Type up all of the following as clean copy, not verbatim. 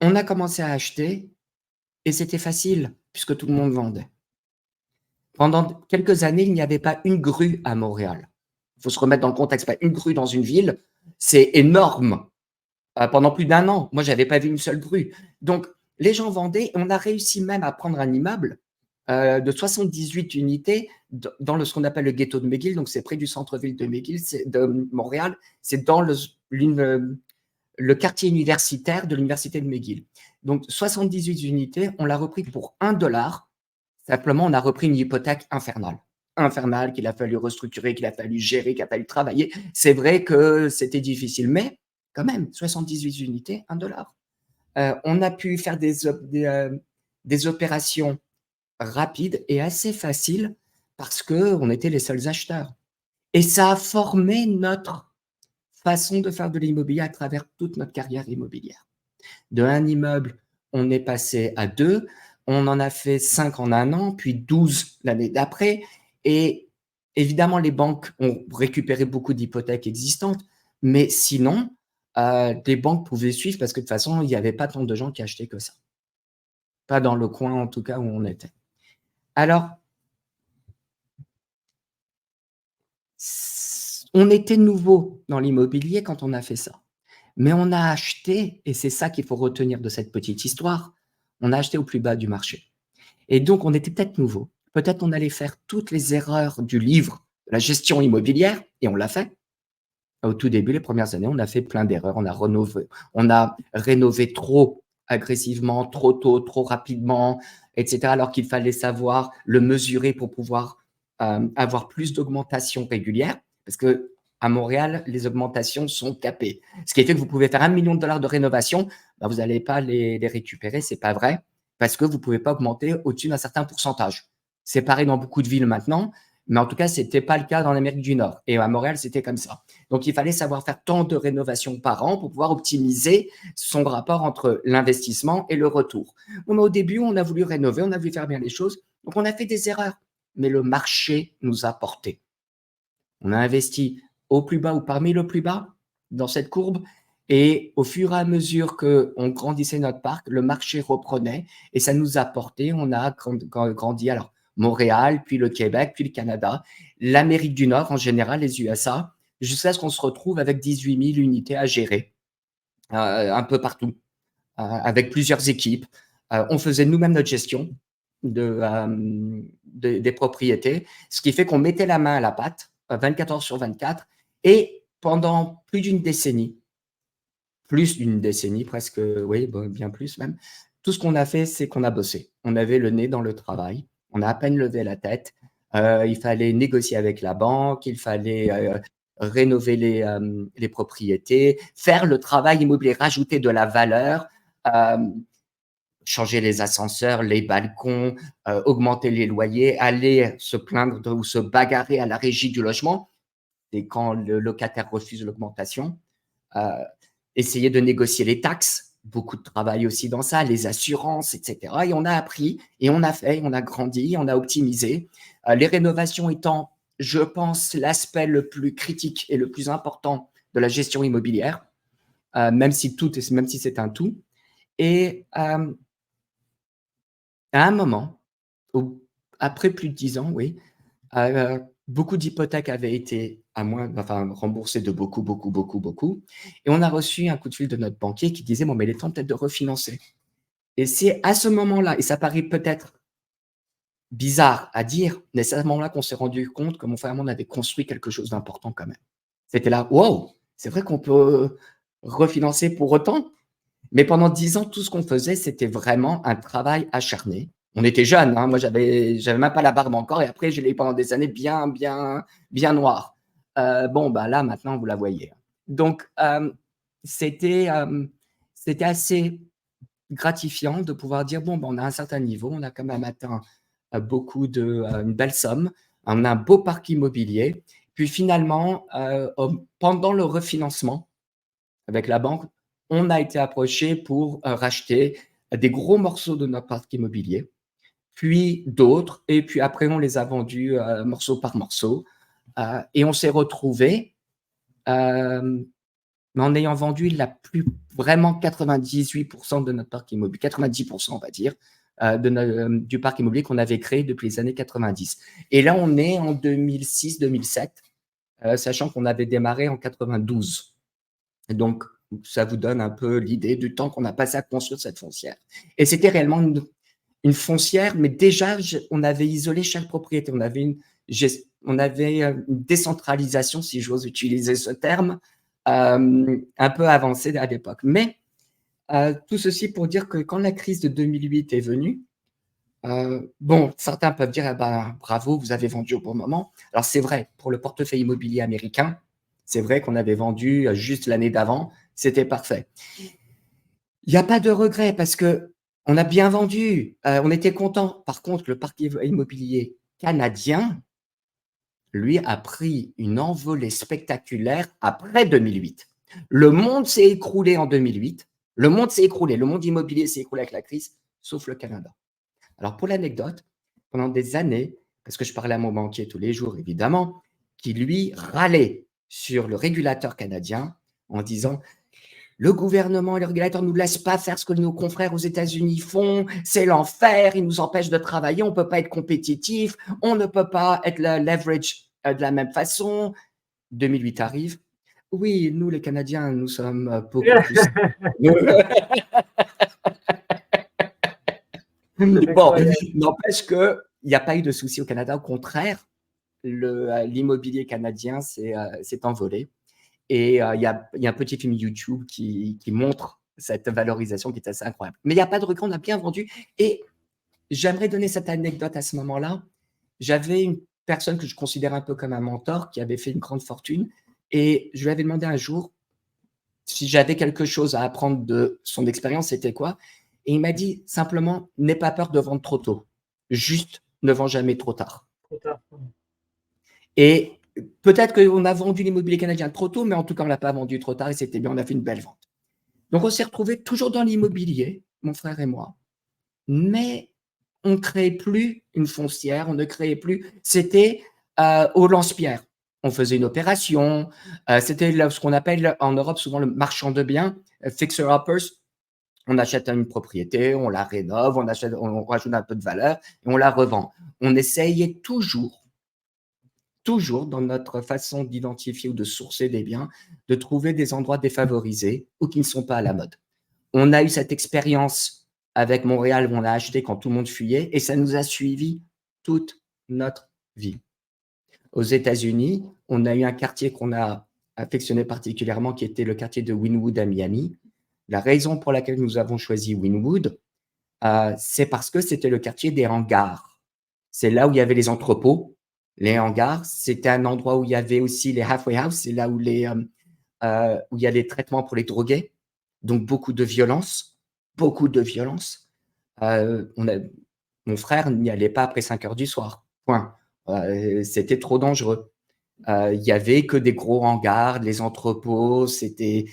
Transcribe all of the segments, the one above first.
On a commencé à acheter et c'était facile puisque tout le monde vendait. Pendant quelques années, il n'y avait pas une grue à Montréal. Il faut se remettre dans le contexte, pas une grue dans une ville, c'est énorme. Pendant plus d'1 an, moi, j'avais pas vu une seule grue. Donc les gens vendaient et on a réussi même à prendre un immeuble, de 78 unités dans ce qu'on appelle le ghetto de McGill, donc c'est près du centre-ville de McGill, c'est de Montréal, c'est dans le quartier universitaire de l'université de McGill. Donc 78 unités, on l'a repris pour 1 $. Simplement, on a repris une hypothèque infernale. Infernale, qu'il a fallu restructurer, qu'il a fallu gérer, qu'il a fallu travailler. C'est vrai que c'était difficile, mais quand même, 78 unités, 1 $. On a pu faire des opérations rapides et assez faciles parce qu'on était les seuls acheteurs. Et ça a formé notre façon de faire de l'immobilier à travers toute notre carrière immobilière. De un immeuble, on est passé à 2, on en a fait 5 en 1 an, puis 12 l'année d'après. Et évidemment, les banques ont récupéré beaucoup d'hypothèques existantes, mais sinon, les banques pouvaient suivre parce que de toute façon, il n'y avait pas tant de gens qui achetaient que ça. Pas dans le coin, en tout cas, où on était. Alors, on était nouveau dans l'immobilier quand on a fait ça. Mais on a acheté, et c'est ça qu'il faut retenir de cette petite histoire, on a acheté au plus bas du marché. Et donc, on était peut-être nouveau. Peut-être on allait faire toutes les erreurs du livre, de la gestion immobilière, et on l'a fait. Au tout début, les premières années, on a fait plein d'erreurs. On a rénové trop agressivement, trop tôt, trop rapidement, etc. Alors qu'il fallait savoir le mesurer pour pouvoir avoir plus d'augmentation régulière. Parce que à Montréal, les augmentations sont capées. Ce qui fait que vous pouvez faire $1 million de rénovation, bah, vous n'allez pas les récupérer, c'est pas vrai, parce que vous ne pouvez pas augmenter au-dessus d'un certain pourcentage. C'est pareil dans beaucoup de villes maintenant, mais en tout cas, ce n'était pas le cas dans l'Amérique du Nord. Et à Montréal, c'était comme ça. Donc, il fallait savoir faire tant de rénovations par an pour pouvoir optimiser son rapport entre l'investissement et le retour. Bon, mais au début, on a voulu rénover, on a voulu faire bien les choses, donc on a fait des erreurs, mais le marché nous a porté. On a investi au plus bas ou parmi le plus bas dans cette courbe. Et au fur et à mesure qu'on grandissait notre parc, le marché reprenait et ça nous a porté. On a grandi, alors Montréal, puis le Québec, puis le Canada, l'Amérique du Nord en général, les USA, jusqu'à ce qu'on se retrouve avec 18 000 unités à gérer un peu partout, avec plusieurs équipes. On faisait nous-mêmes notre gestion des propriétés, ce qui fait qu'on mettait la main à la pâte 24 heures sur 24 et pendant plus d'une décennie, presque, oui, bien plus même, tout ce qu'on a fait, c'est qu'on a bossé. On avait le nez dans le travail, on a à peine levé la tête, il fallait négocier avec la banque, il fallait rénover les propriétés, faire le travail immobilier, rajouter de la valeur, changer les ascenseurs, les balcons, augmenter les loyers, aller se plaindre ou se bagarrer à la régie du logement. Et quand le locataire refuse l'augmentation, essayer de négocier les taxes, beaucoup de travail aussi dans ça, les assurances, etc. Et on a appris, et on a fait, on a grandi, on a optimisé. Les rénovations étant, je pense, l'aspect le plus critique et le plus important de la gestion immobilière, même si c'est un tout. Et à un moment, après plus de 10 ans, oui, beaucoup d'hypothèques avaient été remboursées de beaucoup, beaucoup, beaucoup, beaucoup. Et on a reçu un coup de fil de notre banquier qui disait, bon, mais il est temps peut-être de refinancer. Et c'est à ce moment-là, et ça paraît peut-être bizarre à dire, mais c'est à ce moment-là qu'on s'est rendu compte que mon frère et moi, on avait construit quelque chose d'important quand même. C'était là, wow, c'est vrai qu'on peut refinancer pour autant. Mais pendant 10 ans, tout ce qu'on faisait, c'était vraiment un travail acharné. On était jeunes, hein. Moi, j'avais même pas la barbe encore. Et après, je l'ai eu pendant des années bien, bien, bien noires. Bon, bah là, maintenant, vous la voyez. Donc, c'était assez gratifiant de pouvoir dire, bon, bah, on a un certain niveau, on a quand même atteint une belle somme, on a un beau parc immobilier. Puis finalement, pendant le refinancement avec la banque, on a été approché pour racheter des gros morceaux de notre parc immobilier, puis d'autres, et puis après, on les a vendus morceau par morceau. Et on s'est retrouvé mais en ayant vendu vraiment 98% de notre parc immobilier, 90% on va dire, du parc immobilier qu'on avait créé depuis les années 90. Et là, on est en 2006-2007, sachant qu'on avait démarré en 92. Donc, ça vous donne un peu l'idée du temps qu'on a passé à construire cette foncière. Et c'était réellement une foncière, mais déjà, on avait isolé chaque propriété. On avait une décentralisation, si j'ose utiliser ce terme, un peu avancée à l'époque. Mais tout ceci pour dire que quand la crise de 2008 est venue, bon, certains peuvent dire, ah ben, bravo, vous avez vendu au bon moment. Alors, c'est vrai, pour le portefeuille immobilier américain, c'est vrai qu'on avait vendu juste l'année d'avant, c'était parfait. Il n'y a pas de regret parce que on a bien vendu, on était content. Par contre, le parc immobilier canadien, lui, a pris une envolée spectaculaire après 2008. Le monde s'est écroulé en 2008. Le monde s'est écroulé. Le monde immobilier s'est écroulé avec la crise, sauf le Canada. Alors, pour l'anecdote, pendant des années, parce que je parlais à mon banquier tous les jours, évidemment, qui lui râlait sur le régulateur canadien en disant le gouvernement et les régulateurs ne nous laissent pas faire ce que nos confrères aux États-Unis font, c'est l'enfer, ils nous empêchent de travailler, on ne peut pas être compétitif, on ne peut pas être le leverage de la même façon. 2008 arrive. Oui, nous les Canadiens, nous sommes beaucoup plus. Bon, n'empêche qu'il n'y a pas eu de souci au Canada. Au contraire, l'immobilier canadien s'est envolé. Et il y a un petit film YouTube qui montre cette valorisation qui est assez incroyable. Mais il n'y a pas de regret, on a bien vendu. Et j'aimerais donner cette anecdote à ce moment-là. J'avais une personne que je considère un peu comme un mentor qui avait fait une grande fortune. Et je lui avais demandé un jour si j'avais quelque chose à apprendre de son expérience, c'était quoi? Et il m'a dit simplement, n'aie pas peur de vendre trop tôt. Juste, ne vends jamais trop tard. Trop tard. Et peut-être qu'on a vendu l'immobilier canadien trop tôt, mais en tout cas, on ne l'a pas vendu trop tard et c'était bien, on a fait une belle vente. Donc, on s'est retrouvés toujours dans l'immobilier, mon frère et moi, mais on ne créait plus une foncière, on ne créait plus. C'était au lance-pierre. On faisait une opération. C'était ce qu'on appelle en Europe souvent le marchand de biens, fixer-uppers. On achète une propriété, on la rénove, on rajoute un peu de valeur et on la revend. On essayait toujours dans notre façon d'identifier ou de sourcer des biens, de trouver des endroits défavorisés ou qui ne sont pas à la mode. On a eu cette expérience avec Montréal où on a acheté quand tout le monde fuyait et ça nous a suivi toute notre vie. Aux États-Unis, on a eu un quartier qu'on a affectionné particulièrement qui était le quartier de Wynwood à Miami. La raison pour laquelle nous avons choisi Wynwood, c'est parce que c'était le quartier des hangars. C'est là où il y avait les entrepôts. Les hangars, c'était un endroit où il y avait aussi les halfway house, c'est là où il y a les traitements pour les drogués. Donc, beaucoup de violence. Mon frère n'y allait pas après 5 heures du soir. Point. C'était trop dangereux. Il n'y avait que des gros hangars, les entrepôts. C'était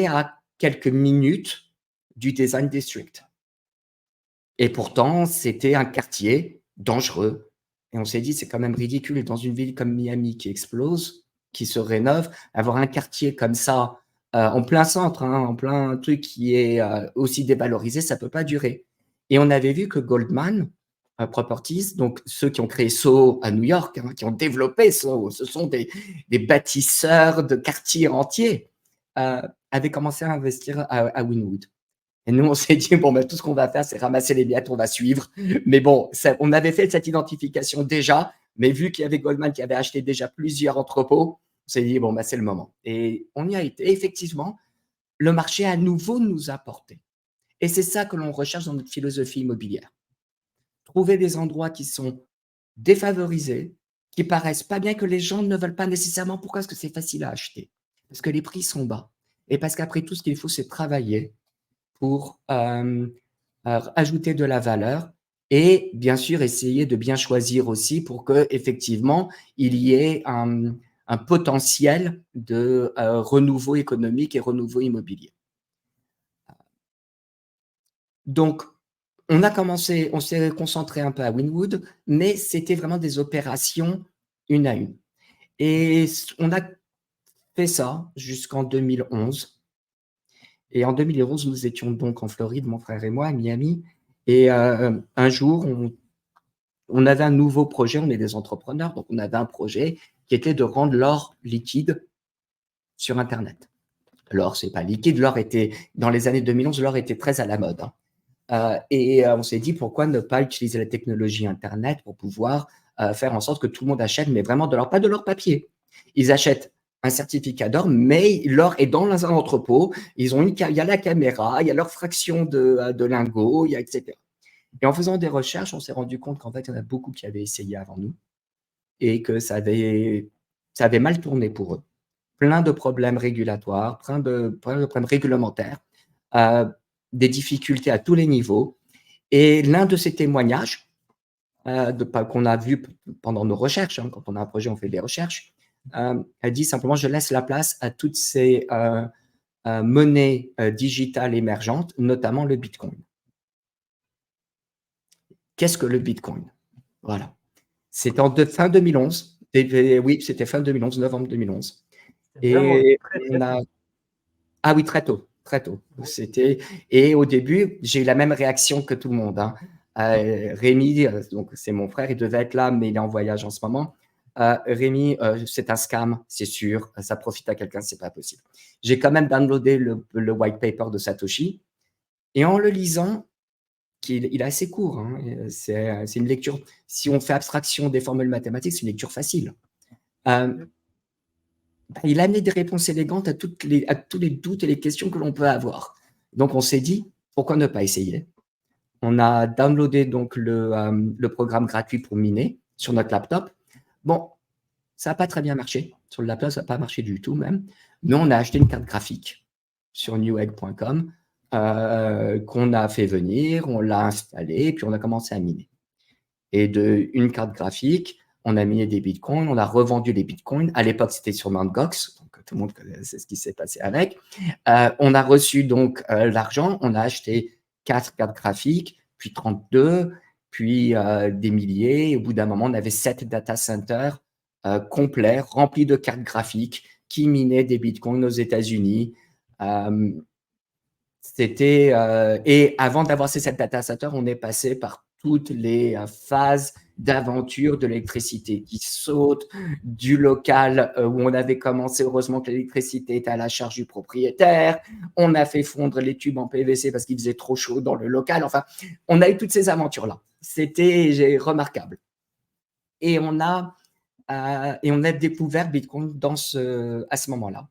à quelques minutes du Design District. Et pourtant, c'était un quartier dangereux. Et on s'est dit, c'est quand même ridicule dans une ville comme Miami qui explose, qui se rénove, avoir un quartier comme ça en plein centre, en plein truc qui est aussi dévalorisé, ça ne peut pas durer. Et on avait vu que Goldman Properties, donc ceux qui ont créé Soho à New York, qui ont développé Soho, ce sont des bâtisseurs de quartiers entiers, avaient commencé à investir à Wynwood. Et nous, on s'est dit, bon, tout ce qu'on va faire, c'est ramasser les miettes, on va suivre. Mais bon, on avait fait cette identification déjà, mais vu qu'il y avait Goldman qui avait acheté déjà plusieurs entrepôts, on s'est dit, bon, c'est le moment. Et on y a été. Effectivement, le marché à nouveau nous a porté. Et c'est ça que l'on recherche dans notre philosophie immobilière. Trouver des endroits qui sont défavorisés, qui paraissent pas bien, que les gens ne veulent pas nécessairement. Pourquoi? Parce que c'est facile à acheter. Parce que les prix sont bas. Et parce qu'après tout, ce qu'il faut, c'est travailler pour ajouter de la valeur et bien sûr essayer de bien choisir aussi pour que effectivement il y ait un potentiel de renouveau économique et renouveau immobilier. Donc, on s'est concentré un peu à Wynwood, mais c'était vraiment des opérations une à une. Et on a fait ça jusqu'en 2011. Et en 2011, nous étions donc en Floride, mon frère et moi, à Miami. Et un jour, on avait un nouveau projet, on est des entrepreneurs, donc on avait un projet qui était de rendre l'or liquide sur Internet. L'or, c'est pas liquide, l'or était, dans les années 2011, l'or était très à la mode, hein. On s'est dit, pourquoi ne pas utiliser la technologie Internet pour pouvoir faire en sorte que tout le monde achète, mais vraiment de l'or, pas de l'or papier. Ils achètent un certificat d'or, mais l'or est dans un entrepôt, il y a la caméra, il y a leur fraction de lingots, il y a, etc. Et en faisant des recherches, on s'est rendu compte qu'en fait, il y en a beaucoup qui avaient essayé avant nous et que ça avait mal tourné pour eux. Plein de problèmes régulatoires, plein de problèmes réglementaires, euh, des difficultés à tous les niveaux. Et l'un de ces témoignages qu'on a vu pendant nos recherches, hein, quand on a un projet, on fait des recherches, elle dit simplement, je laisse la place à toutes ces monnaies digitales émergentes, notamment le Bitcoin. Qu'est-ce que le Bitcoin? Voilà. C'était fin 2011. Oui, c'était fin 2011, novembre 2011. Vraiment Et très, très on a... tôt. Ah oui, très tôt, très tôt. Et au début, j'ai eu la même réaction que tout le monde, hein. Rémi, donc c'est mon frère, il devait être là, mais il est en voyage en ce moment. Rémi, c'est un scam, c'est sûr, ça profite à quelqu'un, c'est pas possible. J'ai quand même downloadé le white paper de Satoshi, et en le lisant, il est assez court, hein, c'est une lecture, si on fait abstraction des formules mathématiques, c'est une lecture facile. Il a amené des réponses élégantes à tous les doutes et les questions que l'on peut avoir. Donc, on s'est dit, pourquoi ne pas essayer? On a downloadé donc le programme gratuit pour miner sur notre laptop. Bon, ça n'a pas très bien marché. Sur le laptop, ça n'a pas marché du tout même. Mais on a acheté une carte graphique sur newegg.com qu'on a fait venir, on l'a installée, puis on a commencé à miner. Et une carte graphique, on a miné des bitcoins, on a revendu les bitcoins. À l'époque, c'était sur Mt. Gox, donc tout le monde sait ce qui s'est passé avec. On a reçu donc l'argent, on a acheté 4 cartes graphiques, puis 32, puis des milliers. Et au bout d'un moment, on avait 7 data centers complets, remplis de cartes graphiques qui minaient des bitcoins aux États-Unis. Et avant d'avoir ces 7 data centers, on est passé par toutes les phases d'aventure de l'électricité qui saute du local où on avait commencé. Heureusement que l'électricité était à la charge du propriétaire. On a fait fondre les tubes en PVC parce qu'il faisait trop chaud dans le local. Enfin, on a eu toutes ces aventures-là. C'était remarquable. Et on a découvert Bitcoin à ce moment-là.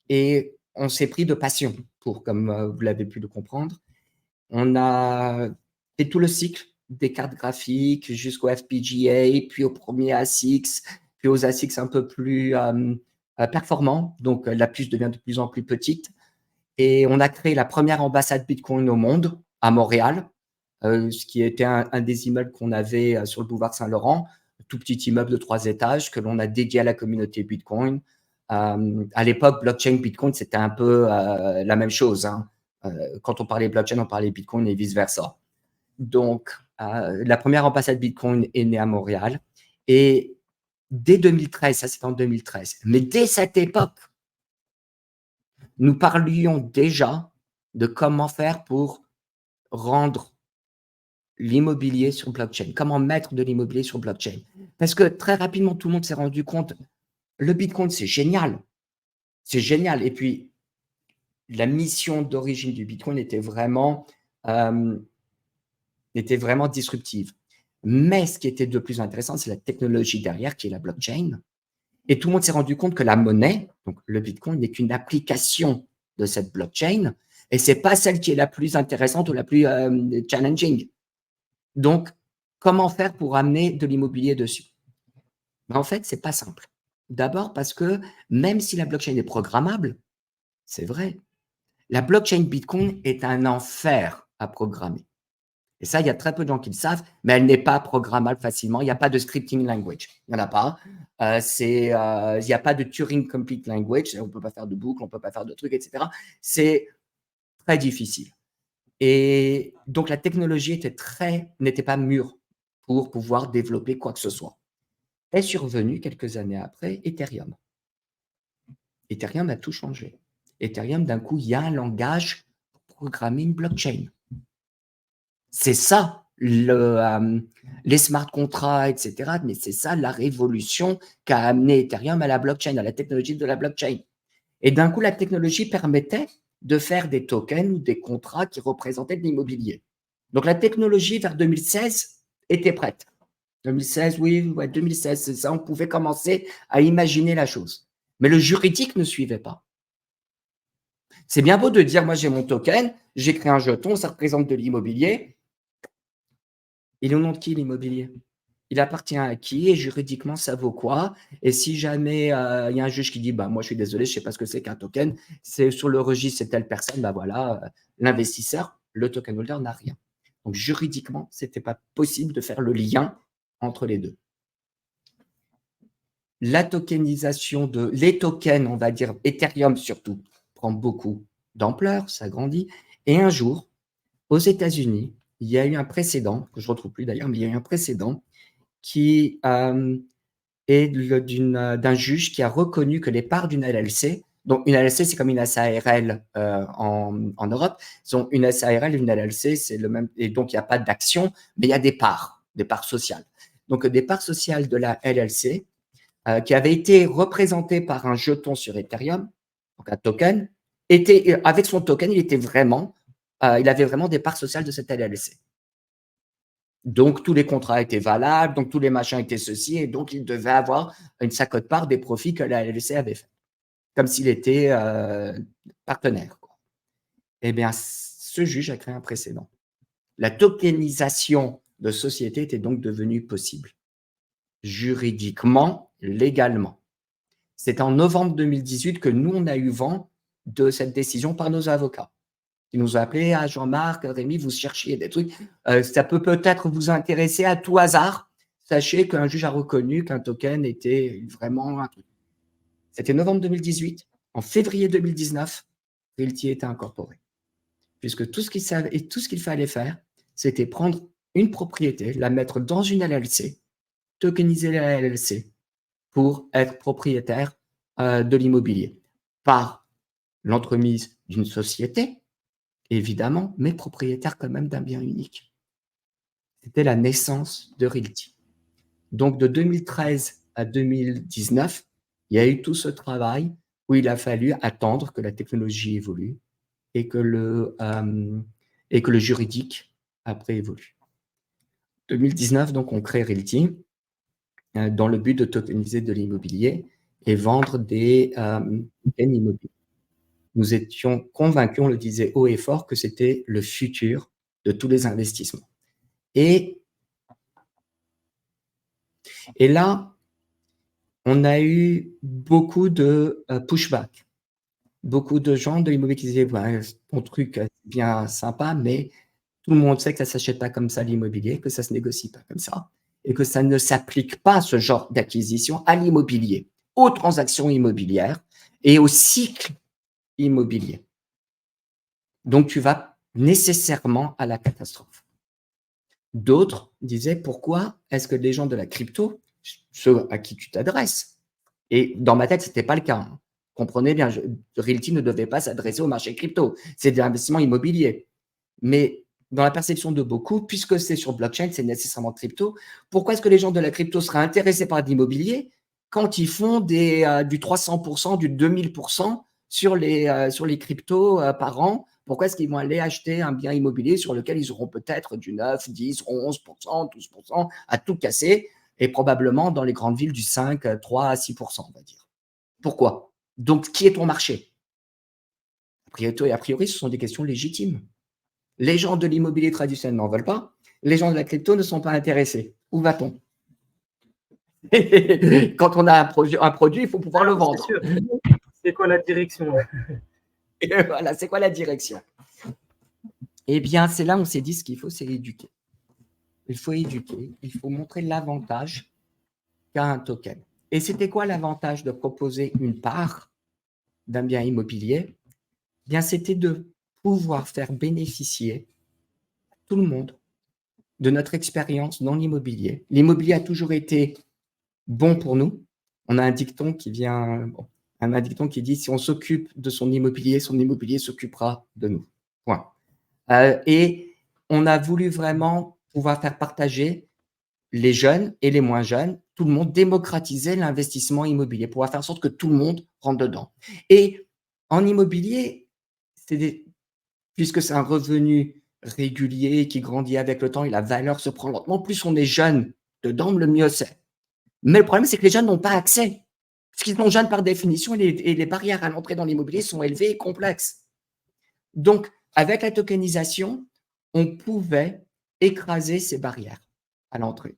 Et on s'est pris de passion pour, comme vous l'avez pu le comprendre. On a fait tout le cycle des cartes graphiques jusqu'au FPGA, puis au premier ASIC, puis aux ASIC un peu plus performants. Donc, la puce devient de plus en plus petite. Et on a créé la première ambassade Bitcoin au monde, à Montréal, ce qui était un des immeubles qu'on avait sur le boulevard Saint-Laurent, un tout petit immeuble de 3 étages que l'on a dédié à la communauté Bitcoin. À l'époque, blockchain, Bitcoin, c'était un peu la même chose, hein. Quand on parlait blockchain, on parlait Bitcoin et vice-versa. Donc, la première ambassade Bitcoin est née à Montréal. Et dès 2013, ça c'est en 2013, mais dès cette époque, nous parlions déjà de comment faire pour rendre l'immobilier sur blockchain, comment mettre de l'immobilier sur blockchain. Parce que très rapidement, tout le monde s'est rendu compte, le Bitcoin, c'est génial. C'est génial. Et puis, la mission d'origine du Bitcoin était vraiment disruptive. Mais ce qui était de plus intéressant, c'est la technologie derrière, qui est la blockchain. Et tout le monde s'est rendu compte que la monnaie, donc le Bitcoin, n'est qu'une application de cette blockchain, et c'est pas celle qui est la plus intéressante ou la plus challenging. Donc, comment faire pour amener de l'immobilier dessus? En fait, c'est pas simple. D'abord parce que même si la blockchain est programmable, c'est vrai, la blockchain Bitcoin est un enfer à programmer. Et ça, il y a très peu de gens qui le savent, mais elle n'est pas programmable facilement. Il n'y a pas de scripting language. Il n'y en a pas. Il n'y a pas de Turing Complete Language. On ne peut pas faire de boucle, on ne peut pas faire de trucs, etc. C'est très difficile. Et donc, la technologie n'était pas mûre pour pouvoir développer quoi que ce soit. Est survenu quelques années après Ethereum. Ethereum a tout changé. Ethereum, d'un coup, il y a un langage pour programmer une blockchain. C'est ça, les smart contracts, etc. Mais c'est ça la révolution qu'a amené Ethereum à la blockchain, à la technologie de la blockchain. Et d'un coup, la technologie permettait de faire des tokens ou des contrats qui représentaient de l'immobilier. Donc la technologie vers 2016 était prête. 2016, oui, ouais, 2016, c'est ça, on pouvait commencer à imaginer la chose. Mais le juridique ne suivait pas. C'est bien beau de dire, moi j'ai mon token, j'ai créé un jeton, ça représente de l'immobilier. Il est au nom de qui l'immobilier? Il appartient à qui et juridiquement ça vaut quoi? Et si jamais il y a un juge qui dit bah moi je suis désolé, je sais pas ce que c'est qu'un token, c'est sur le registre c'est telle personne, bah voilà, l'investisseur, le token holder n'a rien. Donc juridiquement, c'était pas possible de faire le lien entre les deux. La tokenisation de les tokens, on va dire Ethereum surtout, prend beaucoup d'ampleur, ça grandit. Et un jour, aux États-Unis, il y a eu un précédent, que je ne retrouve plus d'ailleurs, mais il y a eu un précédent qui est d'un juge qui a reconnu que les parts d'une LLC, donc une LLC c'est comme une SARL en Europe, une SARL et une LLC c'est le même, et donc il n'y a pas d'action, mais il y a des parts sociales. Donc des parts sociales de la LLC qui avaient été représentées par un jeton sur Ethereum, donc un token, avec son token il avait vraiment des parts sociales de cette LLC. Donc, tous les contrats étaient valables, donc tous les machins étaient ceci, et donc il devait avoir une sa quote-part des profits que la LLC avait fait, comme s'il était partenaire, quoi. Eh bien, ce juge a créé un précédent. La tokenisation de société était donc devenue possible, juridiquement, légalement. C'est en novembre 2018 que nous, on a eu vent de cette décision par nos avocats. Qui nous ont appelé, ah Jean-Marc, Rémi, vous cherchiez des trucs, ça peut peut-être vous intéresser à tout hasard. Sachez qu'un juge a reconnu qu'un token était vraiment un truc. C'était novembre 2018. En février 2019, Realty était incorporé. Puisque tout ce qu'il savait et tout ce qu'il fallait faire, c'était prendre une propriété, la mettre dans une LLC, tokeniser la LLC pour être propriétaire de l'immobilier par l'entremise d'une société, évidemment, mais propriétaire quand même d'un bien unique. C'était la naissance de Realty. Donc, de 2013 à 2019, il y a eu tout ce travail où il a fallu attendre que la technologie évolue et que le juridique après évolue. 2019, donc, on crée Realty dans le but de tokeniser de l'immobilier et vendre des biens immobiliers. Nous étions convaincus, on le disait haut et fort, que c'était le futur de tous les investissements. Et là, on a eu beaucoup de pushback. Beaucoup de gens de l'immobilier qui disaient ouais, ton truc, c'est bien sympa, mais tout le monde sait que ça ne s'achète pas comme ça l'immobilier, que ça ne se négocie pas comme ça, et que ça ne s'applique pas, ce genre d'acquisition, à l'immobilier, aux transactions immobilières et au cycle immobilier. Donc, tu vas nécessairement à la catastrophe. D'autres disaient, pourquoi est-ce que les gens de la crypto, ceux à qui tu t'adresses, et dans ma tête, ce n'était pas le cas. Hein. Comprenez bien, Realty ne devait pas s'adresser au marché crypto. C'est de l'investissement immobilier. Mais dans la perception de beaucoup, puisque c'est sur blockchain, c'est nécessairement crypto, pourquoi est-ce que les gens de la crypto seraient intéressés par l'immobilier quand ils font du 300%, du 2000% sur les cryptos par an? Pourquoi est-ce qu'ils vont aller acheter un bien immobilier sur lequel ils auront peut-être du 9, 10, 11%, 12% à tout casser et probablement dans les grandes villes du 5, 3 à 6%, on va dire. Pourquoi? Donc, qui est ton marché? A priori, ce sont des questions légitimes. Les gens de l'immobilier traditionnel n'en veulent pas. Les gens de la crypto ne sont pas intéressés. Où va-t-on? Quand on a un produit, il faut pouvoir le vendre. C'est quoi la direction? Et voilà, c'est quoi la direction? Eh bien, c'est là où on s'est dit ce qu'il faut, c'est éduquer. Il faut éduquer, il faut montrer l'avantage qu'a un token. Et c'était quoi l'avantage de proposer une part d'un bien immobilier? Bien, c'était de pouvoir faire bénéficier tout le monde de notre expérience dans l'immobilier. L'immobilier a toujours été bon pour nous. On a un dicton qui vient, bon, un dicton qui dit: «Si on s'occupe de son immobilier s'occupera de nous». Point. Et on a voulu vraiment pouvoir faire partager les jeunes et les moins jeunes, tout le monde, démocratiser l'investissement immobilier, pouvoir faire en sorte que tout le monde rentre dedans. Et en immobilier, puisque c'est un revenu régulier qui grandit avec le temps et la valeur se prend lentement, plus on est jeune dedans, le mieux c'est. Mais le problème, c'est que les jeunes n'ont pas accès. Parce qu'ils sont jeunes par définition et les barrières à l'entrée dans l'immobilier sont élevées et complexes. Donc, avec la tokenisation, on pouvait écraser ces barrières à l'entrée.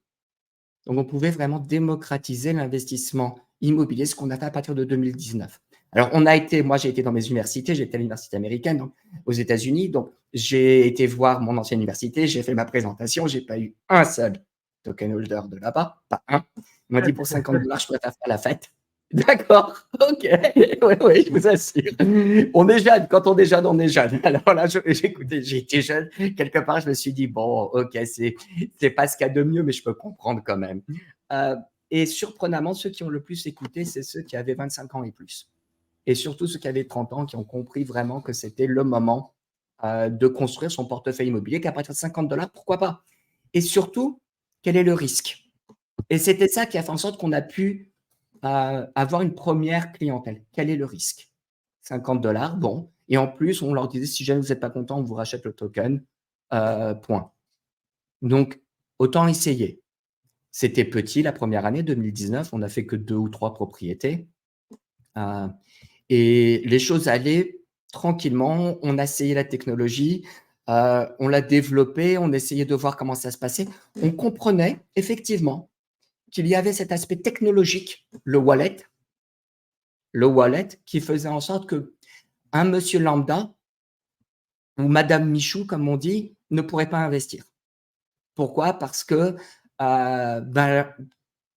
Donc, on pouvait vraiment démocratiser l'investissement immobilier, ce qu'on a fait à partir de 2019. Alors, moi, j'ai été dans mes universités, j'étais à l'université américaine, donc, aux États-Unis. Donc, j'ai été voir mon ancienne université, j'ai fait ma présentation, j'ai pas eu un seul token holder de là-bas, pas un. On m'a dit pour $50, je pourrais faire la fête. D'accord, ok, oui, je vous assure. On est jeune, quand on est jeune, on est jeune. Alors là, j'ai été jeune, quelque part, je me suis dit, bon, ok, c'est pas ce qu'il y a de mieux, mais je peux comprendre quand même. Et surprenamment, ceux qui ont le plus écouté, c'est ceux qui avaient 25 ans et plus. Et surtout ceux qui avaient 30 ans, qui ont compris vraiment que c'était le moment de construire son portefeuille immobilier, qu'à partir de $50, pourquoi pas? Et surtout, quel est le risque? Et c'était ça qui a fait en sorte qu'on a pu avoir une première clientèle. Quel est le risque? $50, bon. Et en plus, on leur disait, si jamais vous n'êtes pas content, on vous rachète le token, point. Donc, autant essayer. C'était petit la première année, 2019, on n'a fait que 2 ou 3 propriétés. Et les choses allaient tranquillement. On a essayé la technologie, on l'a développée, on essayait de voir comment ça se passait. On comprenait effectivement qu'il y avait cet aspect technologique, le wallet, qui faisait en sorte qu'un monsieur lambda ou madame Michou, comme on dit, ne pourrait pas investir. Pourquoi? Parce que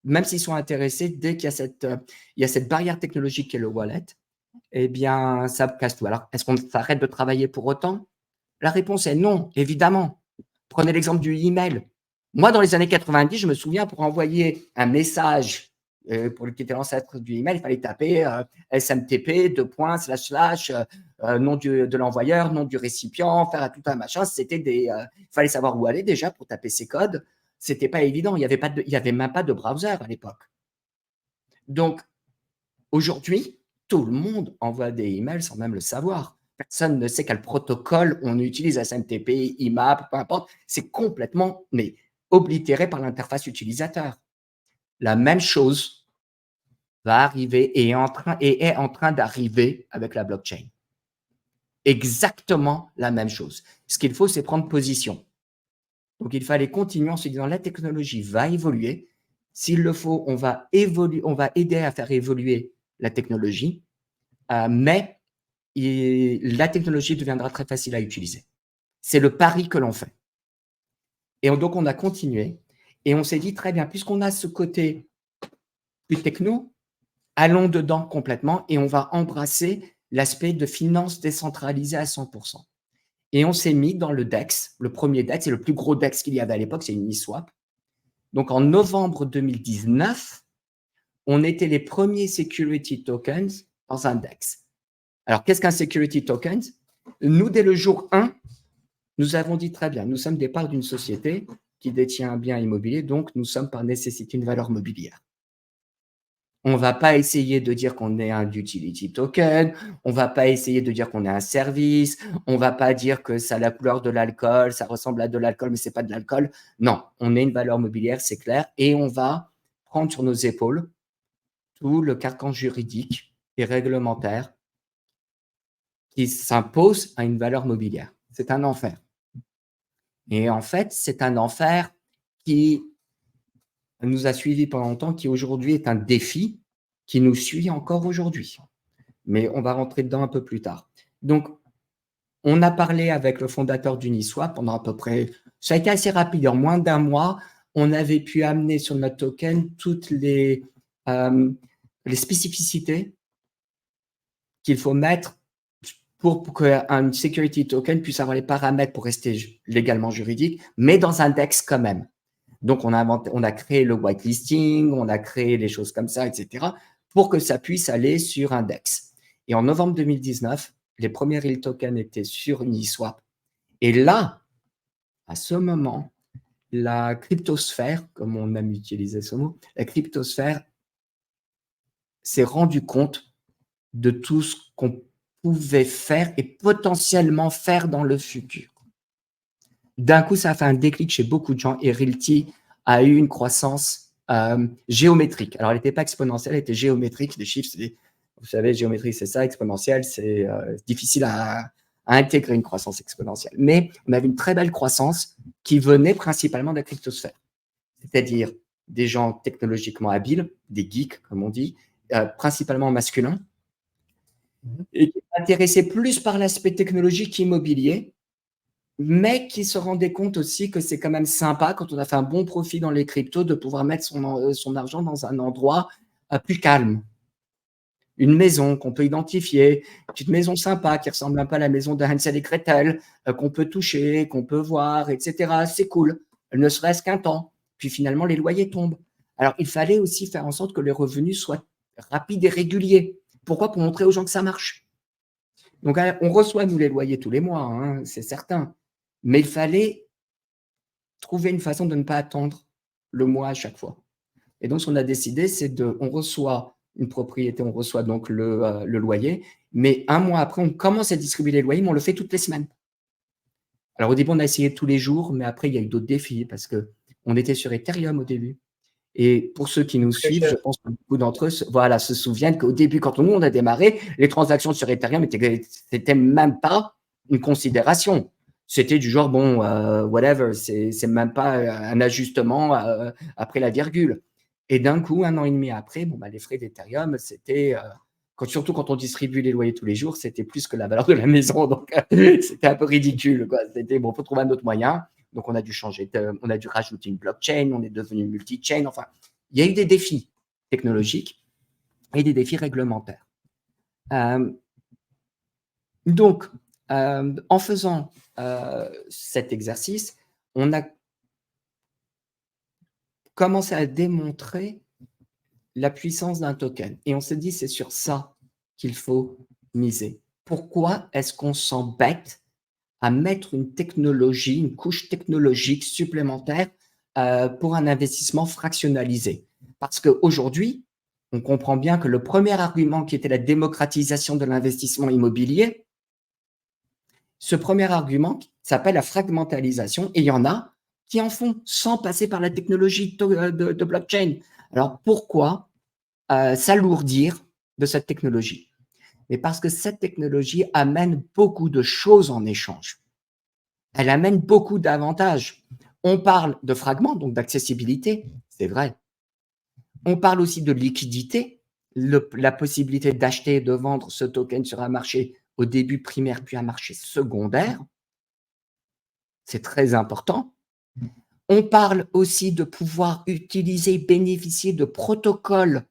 même s'ils sont intéressés, dès qu'il y a cette barrière technologique qui est le wallet, eh bien, ça casse tout. Alors, est-ce qu'on s'arrête de travailler pour autant? La réponse est non, évidemment. Prenez l'exemple du email. Moi, dans les années 90, je me souviens, pour envoyer un message pour qui était l'ancêtre du email, il fallait taper SMTP, nom de l'envoyeur, nom du récipient, faire tout un machin. Il fallait savoir où aller déjà pour taper ces codes. C'était pas évident. Il y avait même pas de browser à l'époque. Donc, aujourd'hui, tout le monde envoie des emails sans même le savoir. Personne ne sait quel protocole on utilise, SMTP, IMAP, peu importe. C'est complètement oblitéré par l'interface utilisateur. La même chose va arriver et est en train d'arriver avec la blockchain. Exactement la même chose. Ce qu'il faut, c'est prendre position. Donc, il fallait continuer en se disant la technologie va évoluer. S'il le faut, on va aider à faire évoluer la technologie, mais la technologie deviendra très facile à utiliser. C'est le pari que l'on fait. Et donc, on a continué et on s'est dit, très bien, puisqu'on a ce côté plus techno, allons dedans complètement et on va embrasser l'aspect de finance décentralisée à 100%. Et on s'est mis dans le DEX, le premier DEX, et le plus gros DEX qu'il y avait à l'époque, c'est Uniswap. Donc, en novembre 2019, on était les premiers security tokens dans un DEX. Alors, qu'est-ce qu'un security token? Nous, dès le jour 1, nous avons dit très bien, nous sommes des parts d'une société qui détient un bien immobilier, donc nous sommes par nécessité une valeur mobilière. On ne va pas essayer de dire qu'on est un utility token, on ne va pas essayer de dire qu'on est un service, on ne va pas dire que ça a la couleur de l'alcool, ça ressemble à de l'alcool, mais ce n'est pas de l'alcool. Non, on est une valeur mobilière, c'est clair, et on va prendre sur nos épaules tout le carcan juridique et réglementaire qui s'impose à une valeur mobilière. C'est un enfer. Et en fait, c'est un enfer qui nous a suivis pendant longtemps, qui aujourd'hui est un défi qui nous suit encore aujourd'hui. Mais on va rentrer dedans un peu plus tard. Donc, on a parlé avec le fondateur d'Uniswap pendant à peu près, ça a été assez rapide, en moins d'un mois, on avait pu amener sur notre token toutes les spécificités qu'il faut mettre pour qu'un security token puisse avoir les paramètres pour rester légalement juridique, mais dans un DEX quand même. Donc, on a créé le whitelisting, on a créé les choses comme ça, etc., pour que ça puisse aller sur un DEX. Et en novembre 2019, les premiers real tokens étaient sur Uniswap. Et là, à ce moment, la cryptosphère, comme on aime utiliser ce mot, la cryptosphère s'est rendu compte de tout ce qu'on pouvait faire et potentiellement faire dans le futur. D'un coup, ça a fait un déclic chez beaucoup de gens et Realty a eu une croissance géométrique. Alors, elle n'était pas exponentielle, elle était géométrique. Les chiffres, vous savez, géométrique, c'est ça, exponentielle, c'est difficile à intégrer une croissance exponentielle. Mais on avait une très belle croissance qui venait principalement de la cryptosphère, c'est-à-dire des gens technologiquement habiles, des geeks, comme on dit, principalement masculins, et qui s'intéressaient plus par l'aspect technologique immobilier, mais qui se rendaient compte aussi que c'est quand même sympa, quand on a fait un bon profit dans les cryptos, de pouvoir mettre son argent dans un endroit plus calme. Une maison qu'on peut identifier, une petite maison sympa qui ressemble un peu à la maison de Hansel et Gretel, qu'on peut toucher, qu'on peut voir, etc. C'est cool, ne serait-ce qu'un temps. Puis finalement, les loyers tombent. Alors, il fallait aussi faire en sorte que les revenus soient rapides et réguliers. Pourquoi? Pour montrer aux gens que ça marche. Donc, on reçoit, nous, les loyers tous les mois, hein, c'est certain. Mais il fallait trouver une façon de ne pas attendre le mois à chaque fois. Et donc, ce qu'on a décidé, c'est on reçoit une propriété, on reçoit donc le loyer, mais un mois après, on commence à distribuer les loyers, mais on le fait toutes les semaines. Alors, au début, on a essayé tous les jours, mais après, il y a eu d'autres défis parce qu'on était sur Ethereum au début. Et pour ceux qui nous Très suivent, cher. je pense que beaucoup d'entre eux se souviennent qu'au début, quand nous, on a démarré, les transactions sur Ethereum n'étaient même pas une considération. C'était du genre, bon, whatever, c'est même pas un ajustement après la virgule. Et d'un coup, 1 an et demi après, bon, bah, les frais d'Ethereum, c'était, surtout quand on distribue les loyers tous les jours, c'était plus que la valeur de la maison. Donc, c'était un peu ridicule, quoi. C'était, bon, il faut trouver un autre moyen. Donc, on a dû on a dû rajouter une blockchain, on est devenu multi-chain. Enfin, il y a eu des défis technologiques et des défis réglementaires. Donc, en faisant cet exercice, on a commencé à démontrer la puissance d'un token. Et on s'est dit, c'est sur ça qu'il faut miser. Pourquoi est-ce qu'on s'embête à mettre une technologie, une couche technologique supplémentaire pour un investissement fractionnalisé? Parce qu'aujourd'hui, on comprend bien que le premier argument qui était la démocratisation de l'investissement immobilier, ce premier argument s'appelle la fragmentalisation, et il y en a qui en font sans passer par la technologie de blockchain. Alors pourquoi s'alourdir de cette technologie? Mais parce que cette technologie amène beaucoup de choses en échange. Elle amène beaucoup d'avantages. On parle de fragments, donc d'accessibilité, c'est vrai. On parle aussi de liquidité, la possibilité d'acheter et de vendre ce token sur un marché au début primaire, puis un marché secondaire. C'est très important. On parle aussi de pouvoir utiliser, bénéficier de protocoles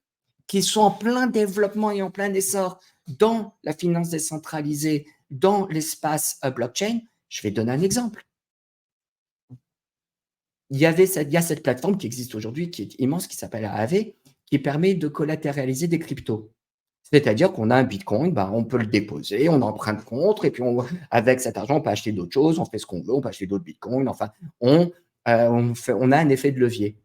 qui sont en plein développement et en plein essor dans la finance décentralisée, dans l'espace blockchain. Je vais donner un exemple. Il y a cette plateforme qui existe aujourd'hui, qui est immense, qui s'appelle Aave, qui permet de collatéraliser des cryptos. C'est-à-dire qu'on a un bitcoin, ben, on peut le déposer, on emprunte contre, et puis avec cet argent, on peut acheter d'autres choses, on fait ce qu'on veut, on peut acheter d'autres bitcoins, enfin, on a un effet de levier.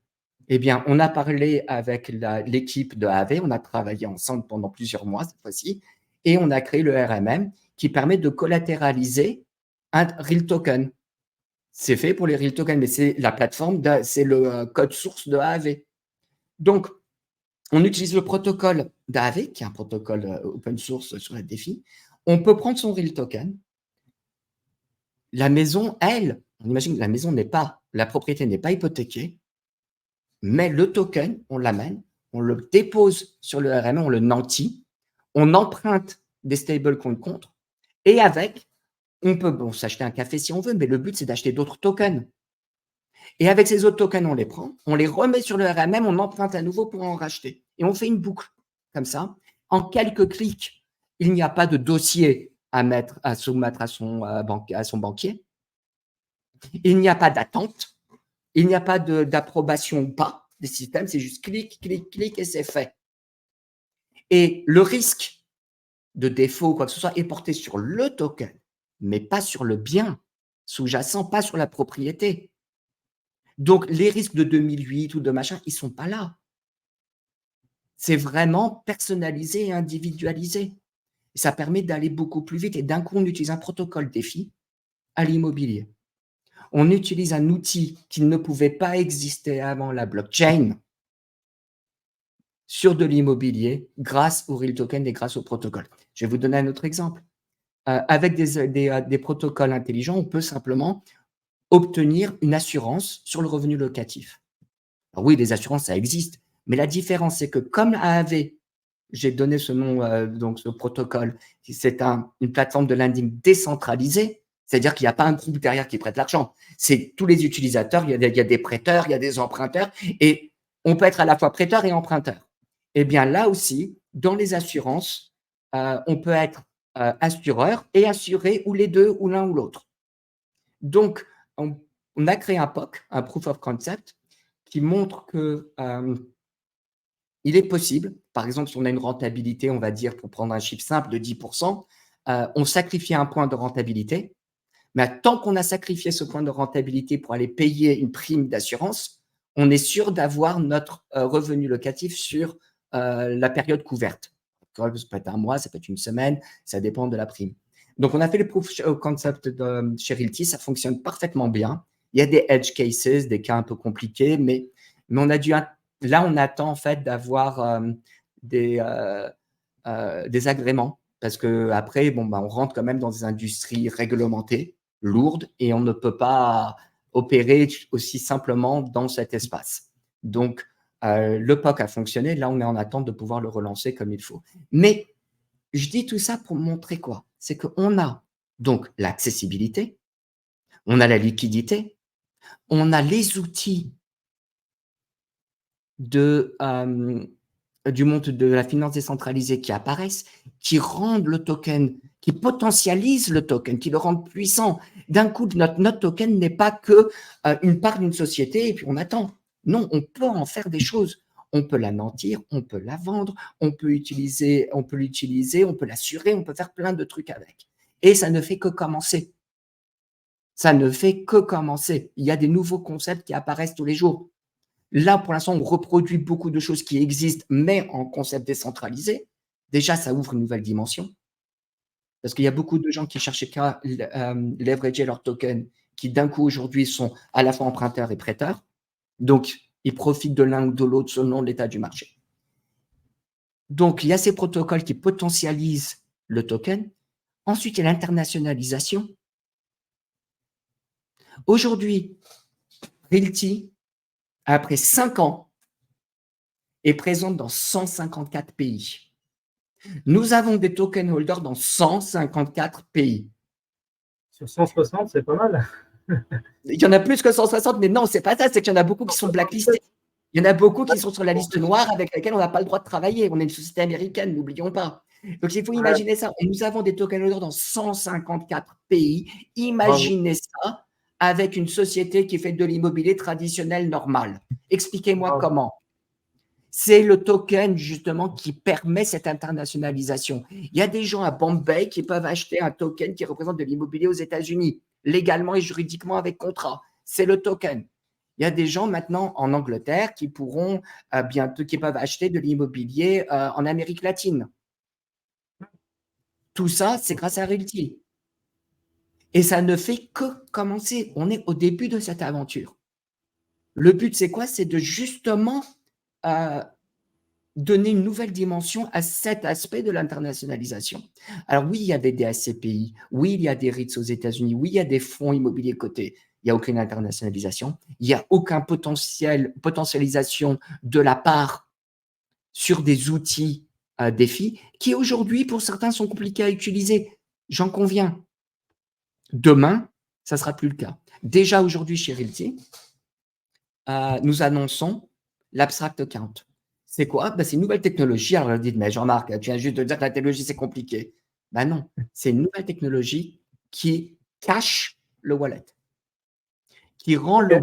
Eh bien, on a parlé avec l'équipe de Aave, on a travaillé ensemble pendant plusieurs mois cette fois-ci, et on a créé le RMM qui permet de collatéraliser un real token. C'est fait pour les real tokens, mais c'est la plateforme, c'est le code source de Aave. Donc, on utilise le protocole d'Aave, qui est un protocole open source sur la défi. On peut prendre son real token. La maison, elle, on imagine que la maison la propriété n'est pas hypothéquée, mais le token, on l'amène, on le dépose sur le RMM, on le nantit, on emprunte des stablecoins contre, et avec, on peut s'acheter un café si on veut, mais le but, c'est d'acheter d'autres tokens. Et avec ces autres tokens, on les prend, on les remet sur le RMM, on emprunte à nouveau pour en racheter. Et on fait une boucle comme ça. En quelques clics, il n'y a pas de dossier à soumettre à son banquier. Il n'y a pas d'attente. Il n'y a pas d'approbation ou pas des systèmes. C'est juste clic, clic, clic et c'est fait. Et le risque de défaut ou quoi que ce soit est porté sur le token, mais pas sur le bien sous-jacent, pas sur la propriété. Donc, les risques de 2008 ou de machin, ils sont pas là. C'est vraiment personnalisé et individualisé. Ça permet d'aller beaucoup plus vite et d'un coup, on utilise un protocole DeFi à l'immobilier. On utilise un outil qui ne pouvait pas exister avant la blockchain sur de l'immobilier grâce au real token et grâce au protocole. Je vais vous donner un autre exemple. Avec des protocoles intelligents, on peut simplement obtenir une assurance sur le revenu locatif. Alors oui, les assurances, ça existe, mais la différence, c'est que comme AAV, j'ai donné ce nom, donc ce protocole, c'est une plateforme de lending décentralisée, c'est-à-dire qu'il n'y a pas un groupe derrière qui prête l'argent. C'est tous les utilisateurs, il y a des prêteurs, il y a des emprunteurs, et on peut être à la fois prêteur et emprunteur. Eh bien, là aussi, dans les assurances, on peut être assureur et assuré, ou les deux, ou l'un ou l'autre. Donc, on a créé un POC, un Proof of Concept, qui montre que il est possible, par exemple, si on a une rentabilité, on va dire, pour prendre un chiffre simple, de 10%, on sacrifie un point de rentabilité, mais tant qu'on a sacrifié ce point de rentabilité pour aller payer une prime d'assurance, on est sûr d'avoir notre revenu locatif sur la période couverte. Ça peut être un mois, ça peut être une semaine, ça dépend de la prime. Donc, on a fait le proof of concept chez Realty, ça fonctionne parfaitement bien. Il y a des edge cases, des cas un peu compliqués, mais on a dû. Là, on attend en fait d'avoir des agréments parce que après, bon, on rentre quand même dans des industries réglementées, lourdes, et on ne peut pas opérer aussi simplement dans cet espace. Donc, le POC a fonctionné. Là, on est en attente de pouvoir le relancer comme il faut. Mais je dis tout ça pour montrer quoi? C'est qu'on a donc l'accessibilité, on a la liquidité, on a les outils du monde de la finance décentralisée qui apparaissent, qui rendent le token, qui potentialisent le token, qui le rendent puissant. D'un coup, notre token n'est pas que une part d'une société et puis on attend. Non, on peut en faire des choses. On peut la nantir, on peut la vendre, on peut l'utiliser, on peut l'assurer, on peut faire plein de trucs avec. Et ça ne fait que commencer. Ça ne fait que commencer. Il y a des nouveaux concepts qui apparaissent tous les jours. Là, pour l'instant, on reproduit beaucoup de choses qui existent, mais en concept décentralisé. Déjà, ça ouvre une nouvelle dimension. Parce qu'il y a beaucoup de gens qui cherchaient qu'à leverager leurs tokens, qui d'un coup aujourd'hui sont à la fois emprunteurs et prêteurs. Donc, ils profitent de l'un ou de l'autre selon l'état du marché. Donc, il y a ces protocoles qui potentialisent le token. Ensuite, il y a l'internationalisation. Aujourd'hui, Realty, après 5 ans, est présente dans 154 pays. Nous avons des token holders dans 154 pays. Sur 160, c'est pas mal. Il y en a plus que 160, mais non, c'est pas ça, c'est qu'il y en a beaucoup qui sont blacklistés. Il y en a beaucoup qui sont sur la liste noire avec laquelle on n'a pas le droit de travailler. On est une société américaine, n'oublions pas. Donc, il faut imaginer ça. Et nous avons des token holders dans 154 pays. Imaginez ça avec une société qui fait de l'immobilier traditionnel normal. Expliquez-moi comment. C'est le token, justement, qui permet cette internationalisation. Il y a des gens à Bombay qui peuvent acheter un token qui représente de l'immobilier aux États-Unis, légalement et juridiquement avec contrat. C'est le token. Il y a des gens maintenant en Angleterre qui pourront qui peuvent acheter de l'immobilier en Amérique latine. Tout ça, c'est grâce à Realty. Et ça ne fait que commencer. On est au début de cette aventure. Le but, c'est quoi? C'est de justement donner une nouvelle dimension à cet aspect de l'internationalisation. Alors oui, il y avait des SCPI, oui, il y a des REITs aux États-Unis, oui, il y a des fonds immobiliers cotés. Il n'y a aucune internationalisation, il n'y a aucune potentialisation de la part sur des outils défis qui aujourd'hui, pour certains, sont compliqués à utiliser. J'en conviens. Demain, ça ne sera plus le cas. Déjà aujourd'hui, chez Realty, nous annonçons l'abstract count. C'est quoi? C'est une nouvelle technologie. Alors, vous dites, mais Jean-Marc, tu viens juste de dire que la technologie, c'est compliqué. Non, c'est une nouvelle technologie qui cache le wallet, qui rend le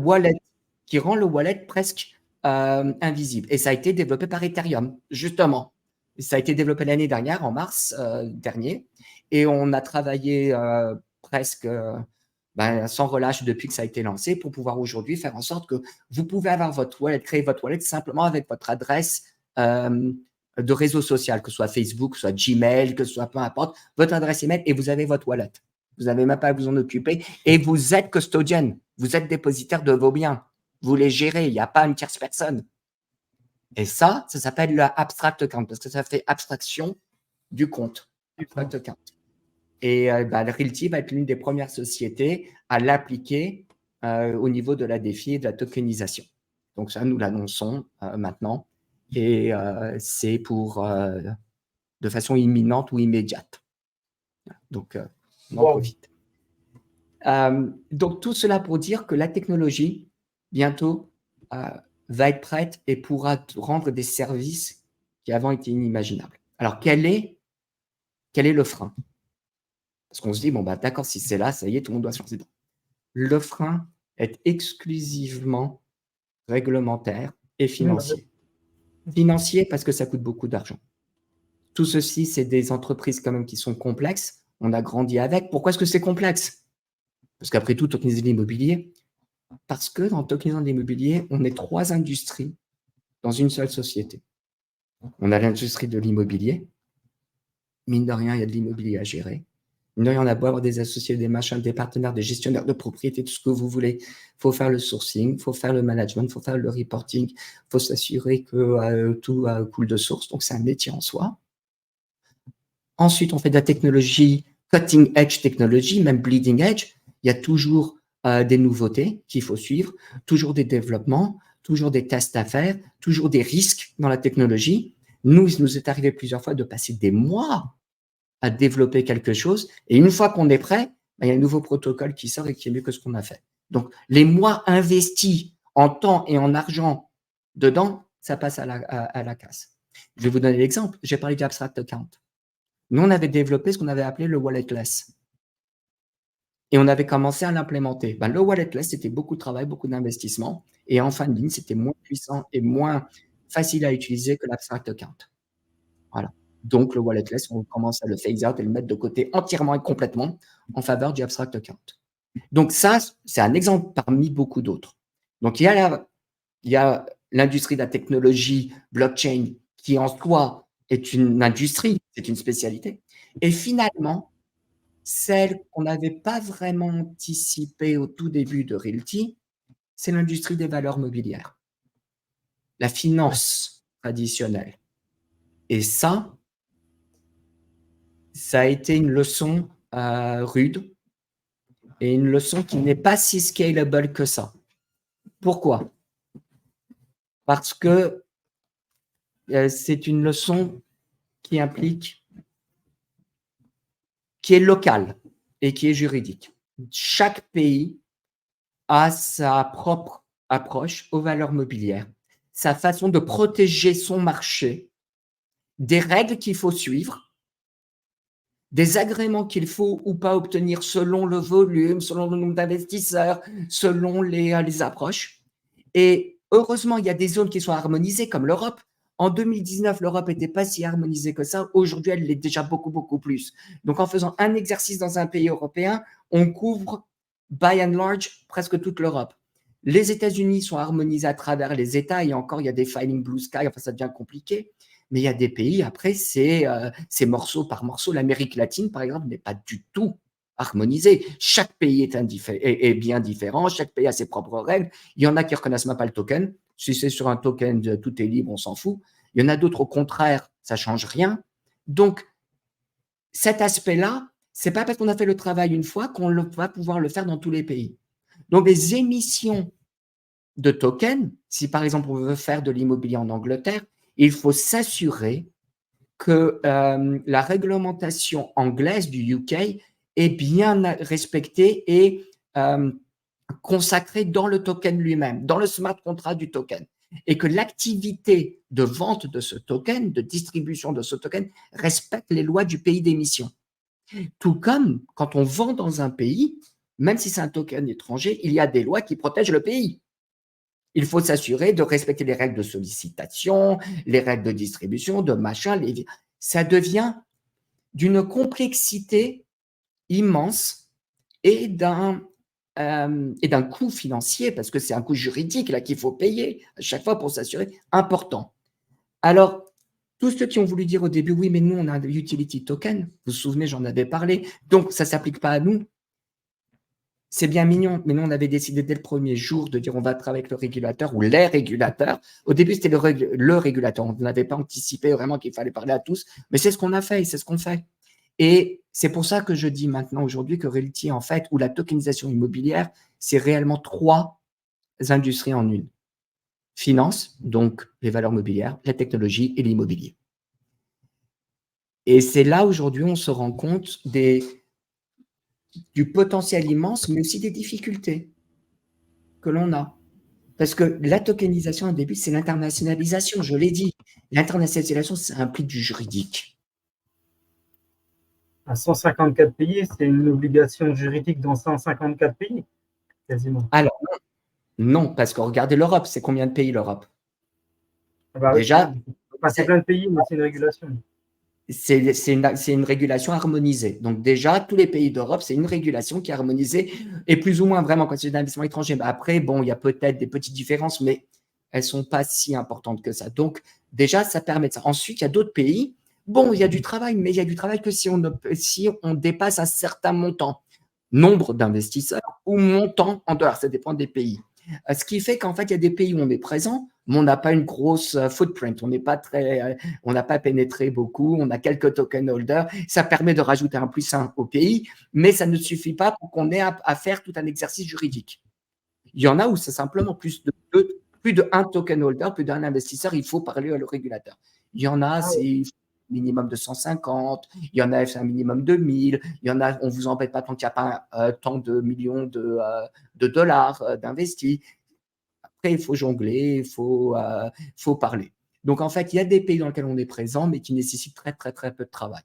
wallet presque invisible. Et ça a été développé par Ethereum, justement. Ça a été développé l'année dernière, en mars dernier, et on a travaillé presque sans relâche depuis que ça a été lancé pour pouvoir aujourd'hui faire en sorte que vous pouvez avoir votre wallet, créer votre wallet simplement avec votre adresse de réseau social, que ce soit Facebook, que ce soit Gmail, que ce soit peu importe, votre adresse email, et vous avez votre wallet. Vous n'avez même pas à vous en occuper, et vous êtes custodian, vous êtes dépositaire de vos biens, vous les gérez, il n'y a pas une tierce personne. Et ça s'appelle le abstract account, parce que ça fait abstraction du compte. Abstract account. Et Realty va être l'une des premières sociétés à l'appliquer au niveau de la DeFi et de la tokenisation. Donc ça, nous l'annonçons maintenant, et c'est pour de façon imminente ou immédiate. Donc, on en profite. Donc, tout cela pour dire que la technologie, bientôt, va être prête et pourra rendre des services qui avant étaient inimaginables. Alors, quel est le frein? Parce qu'on se dit, bon, d'accord, si c'est là, ça y est, tout le monde doit se lancer dedans. Le frein est exclusivement réglementaire et financier. Financier parce que ça coûte beaucoup d'argent. Tout ceci, c'est des entreprises quand même qui sont complexes. On a grandi avec. Pourquoi est-ce que c'est complexe? Parce qu'après tout, tokeniser l'immobilier, parce que dans tokenisant l'immobilier, on est 3 industries dans une seule société. On a l'industrie de l'immobilier. Mine de rien, il y a de l'immobilier à gérer. Mine de rien, on a beau avoir des associés, des machins, des partenaires, des gestionnaires de propriété, tout ce que vous voulez. Il faut faire le sourcing, il faut faire le management, il faut faire le reporting, il faut s'assurer que tout coule de source. Donc, c'est un métier en soi. Ensuite, on fait de la technologie, cutting edge technology, même bleeding edge. Il y a toujours des nouveautés qu'il faut suivre, toujours des développements, toujours des tests à faire, toujours des risques dans la technologie. Nous, il nous est arrivé plusieurs fois de passer des mois à développer quelque chose. Et une fois qu'on est prêt, il y a un nouveau protocole qui sort et qui est mieux que ce qu'on a fait. Donc, les mois investis en temps et en argent dedans, ça passe à la casse. Je vais vous donner l'exemple. J'ai parlé du abstract account. Nous, on avait développé ce qu'on avait appelé le walletless. Et on avait commencé à l'implémenter. Le walletless, c'était beaucoup de travail, beaucoup d'investissement. Et en fin de ligne, c'était moins puissant et moins facile à utiliser que l'abstract account. Voilà. Donc, le walletless, on commence à le phase out et le mettre de côté entièrement et complètement en faveur du abstract account. Donc, ça, c'est un exemple parmi beaucoup d'autres. Donc, il y a l'industrie de la technologie blockchain qui, en soi, est une industrie, c'est une spécialité. Et finalement, celle qu'on n'avait pas vraiment anticipée au tout début de Realty, c'est l'industrie des valeurs mobilières, la finance traditionnelle. Et ça a été une leçon rude et une leçon qui n'est pas si scalable que ça. Pourquoi? Parce que c'est une leçon qui implique, qui est locale et qui est juridique. Chaque pays a sa propre approche aux valeurs mobilières, sa façon de protéger son marché, des règles qu'il faut suivre, des agréments qu'il faut ou pas obtenir selon le volume, selon le nombre d'investisseurs, selon les approches. Et heureusement, il y a des zones qui sont harmonisées, comme l'Europe. En 2019, l'Europe n'était pas si harmonisée que ça. Aujourd'hui, elle l'est déjà beaucoup, beaucoup plus. Donc, en faisant un exercice dans un pays européen, on couvre, by and large, presque toute l'Europe. Les États-Unis sont harmonisés à travers les États, et encore, il y a des filing blue sky, enfin, ça devient compliqué. Mais il y a des pays, après, c'est morceau par morceau. L'Amérique latine, par exemple, n'est pas du tout harmonisée. Chaque pays est bien différent, chaque pays a ses propres règles. Il y en a qui ne reconnaissent même pas le token. Si c'est sur un token, tout est libre, on s'en fout. Il y en a d'autres, au contraire, ça ne change rien. Donc, cet aspect-là, ce n'est pas parce qu'on a fait le travail une fois qu'on va pouvoir le faire dans tous les pays. Donc, les émissions de tokens, si par exemple on veut faire de l'immobilier en Angleterre, il faut s'assurer que la réglementation anglaise du UK est bien respectée et consacrée dans le token lui-même, dans le smart contract du token, et que l'activité de vente de ce token, de distribution de ce token, respecte les lois du pays d'émission. Tout comme quand on vend dans un pays, même si c'est un token étranger, il y a des lois qui protègent le pays. Il faut s'assurer de respecter les règles de sollicitation, les règles de distribution, de machin. Ça devient d'une complexité immense et d'un coût financier, parce que c'est un coût juridique là qu'il faut payer à chaque fois pour s'assurer, important. Alors, tous ceux qui ont voulu dire au début, oui, mais nous, on a un utility token, vous vous souvenez, j'en avais parlé, donc ça ne s'applique pas à nous. C'est bien mignon, mais nous, on avait décidé dès le premier jour de dire on va travailler avec le régulateur ou les régulateurs. Au début, c'était le régulateur. On n'avait pas anticipé vraiment qu'il fallait parler à tous, mais c'est ce qu'on a fait et c'est ce qu'on fait. Et c'est pour ça que je dis maintenant aujourd'hui que Realty, en fait, ou la tokenisation immobilière, c'est réellement 3 industries en une. Finance, donc les valeurs mobilières, la technologie et l'immobilier. Et c'est là aujourd'hui on se rend compte du potentiel immense, mais aussi des difficultés que l'on a. Parce que la tokenisation, au début, c'est l'internationalisation, je l'ai dit. L'internationalisation, ça implique du juridique. À 154 pays, c'est une obligation juridique dans 154 pays, quasiment. Alors, non, parce que regardez l'Europe, c'est combien de pays l'Europe? Bah, Déjà, c'est plein de pays, mais c'est une régulation. c'est une régulation harmonisée. Donc déjà, tous les pays d'Europe, c'est une régulation qui est harmonisée et plus ou moins vraiment quand c'est d'investissement étranger. Après, bon, il y a peut-être des petites différences, mais elles ne sont pas si importantes que ça. Donc déjà, ça permet de ça. Ensuite, il y a d'autres pays. Bon, il y a du travail, mais il y a du travail que si on dépasse un certain montant, nombre d'investisseurs ou montant en dollars, ça dépend des pays. Ce qui fait qu'en fait, il y a des pays où on est présent, mais on n'a pas une grosse footprint, on n'a pas pénétré beaucoup, on a quelques token holders, ça permet de rajouter un plus 1 au pays, mais ça ne suffit pas pour qu'on ait à faire tout un exercice juridique. Il y en a où c'est simplement plus de un token holder, plus d'un investisseur, il faut parler au régulateur. Il y en a, c'est minimum de 150, il y en a, c'est un minimum de 1000, il y en a, on ne vous embête pas tant qu'il n'y a pas tant de millions de dollars d'investis. Après, il faut jongler, il faut parler. Donc, en fait, il y a des pays dans lesquels on est présent, mais qui nécessitent très, très, très peu de travail.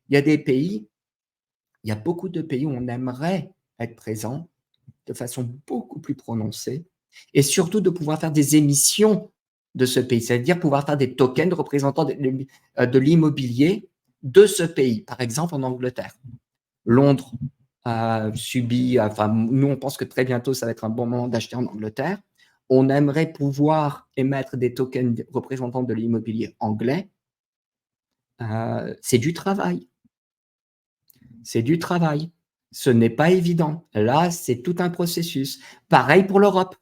Il y a des pays, il y a beaucoup de pays où on aimerait être présent de façon beaucoup plus prononcée et surtout de pouvoir faire des émissions de ce pays, c'est-à-dire pouvoir faire des tokens représentant de l'immobilier de ce pays. Par exemple, en Angleterre, Londres a subi, enfin, nous, on pense que très bientôt, ça va être un bon moment d'acheter en Angleterre. On aimerait pouvoir émettre des tokens représentant de l'immobilier anglais. C'est du travail. C'est du travail. Ce n'est pas évident. Là, c'est tout un processus. Pareil pour l'Europe.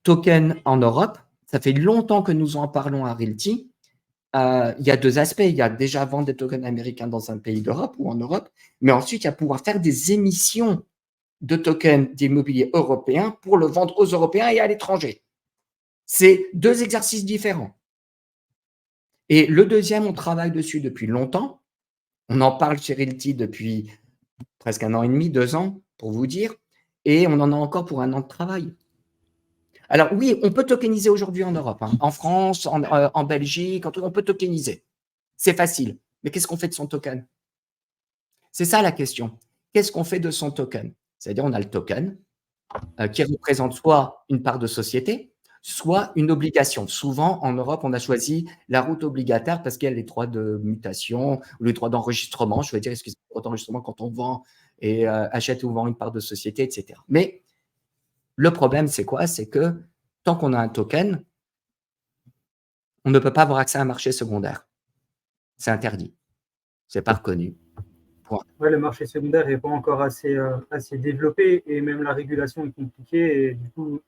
Token en Europe, ça fait longtemps que nous en parlons à Realty. Il y a 2 aspects. Il y a déjà vendre des tokens américains dans un pays d'Europe ou en Europe, mais ensuite, il y a pouvoir faire des émissions de tokens d'immobilier européens pour le vendre aux Européens et à l'étranger. C'est 2 exercices différents. Et le deuxième, on travaille dessus depuis longtemps. On en parle chez Realty depuis presque 1 an et demi, 2 ans, pour vous dire, et on en a encore pour 1 an de travail. Alors oui, on peut tokeniser aujourd'hui en Europe, hein. En France, en Belgique, on peut tokeniser. C'est facile. Mais qu'est-ce qu'on fait de son token? C'est ça la question. Qu'est-ce qu'on fait de son token? C'est-à-dire, on a le token qui représente soit une part de société, soit une obligation. Souvent, en Europe, on a choisi la route obligataire parce qu'il y a les droits de mutation ou les droits d'enregistrement. Je veux dire, excusez-moi, les droits d'enregistrement quand on vend et achète ou vend une part de société, etc. Mais le problème, c'est quoi? C'est que tant qu'on a un token, on ne peut pas avoir accès à un marché secondaire. C'est interdit. C'est pas reconnu. Point. Ouais, le marché secondaire n'est pas encore assez développé et même la régulation est compliquée. Et du coup,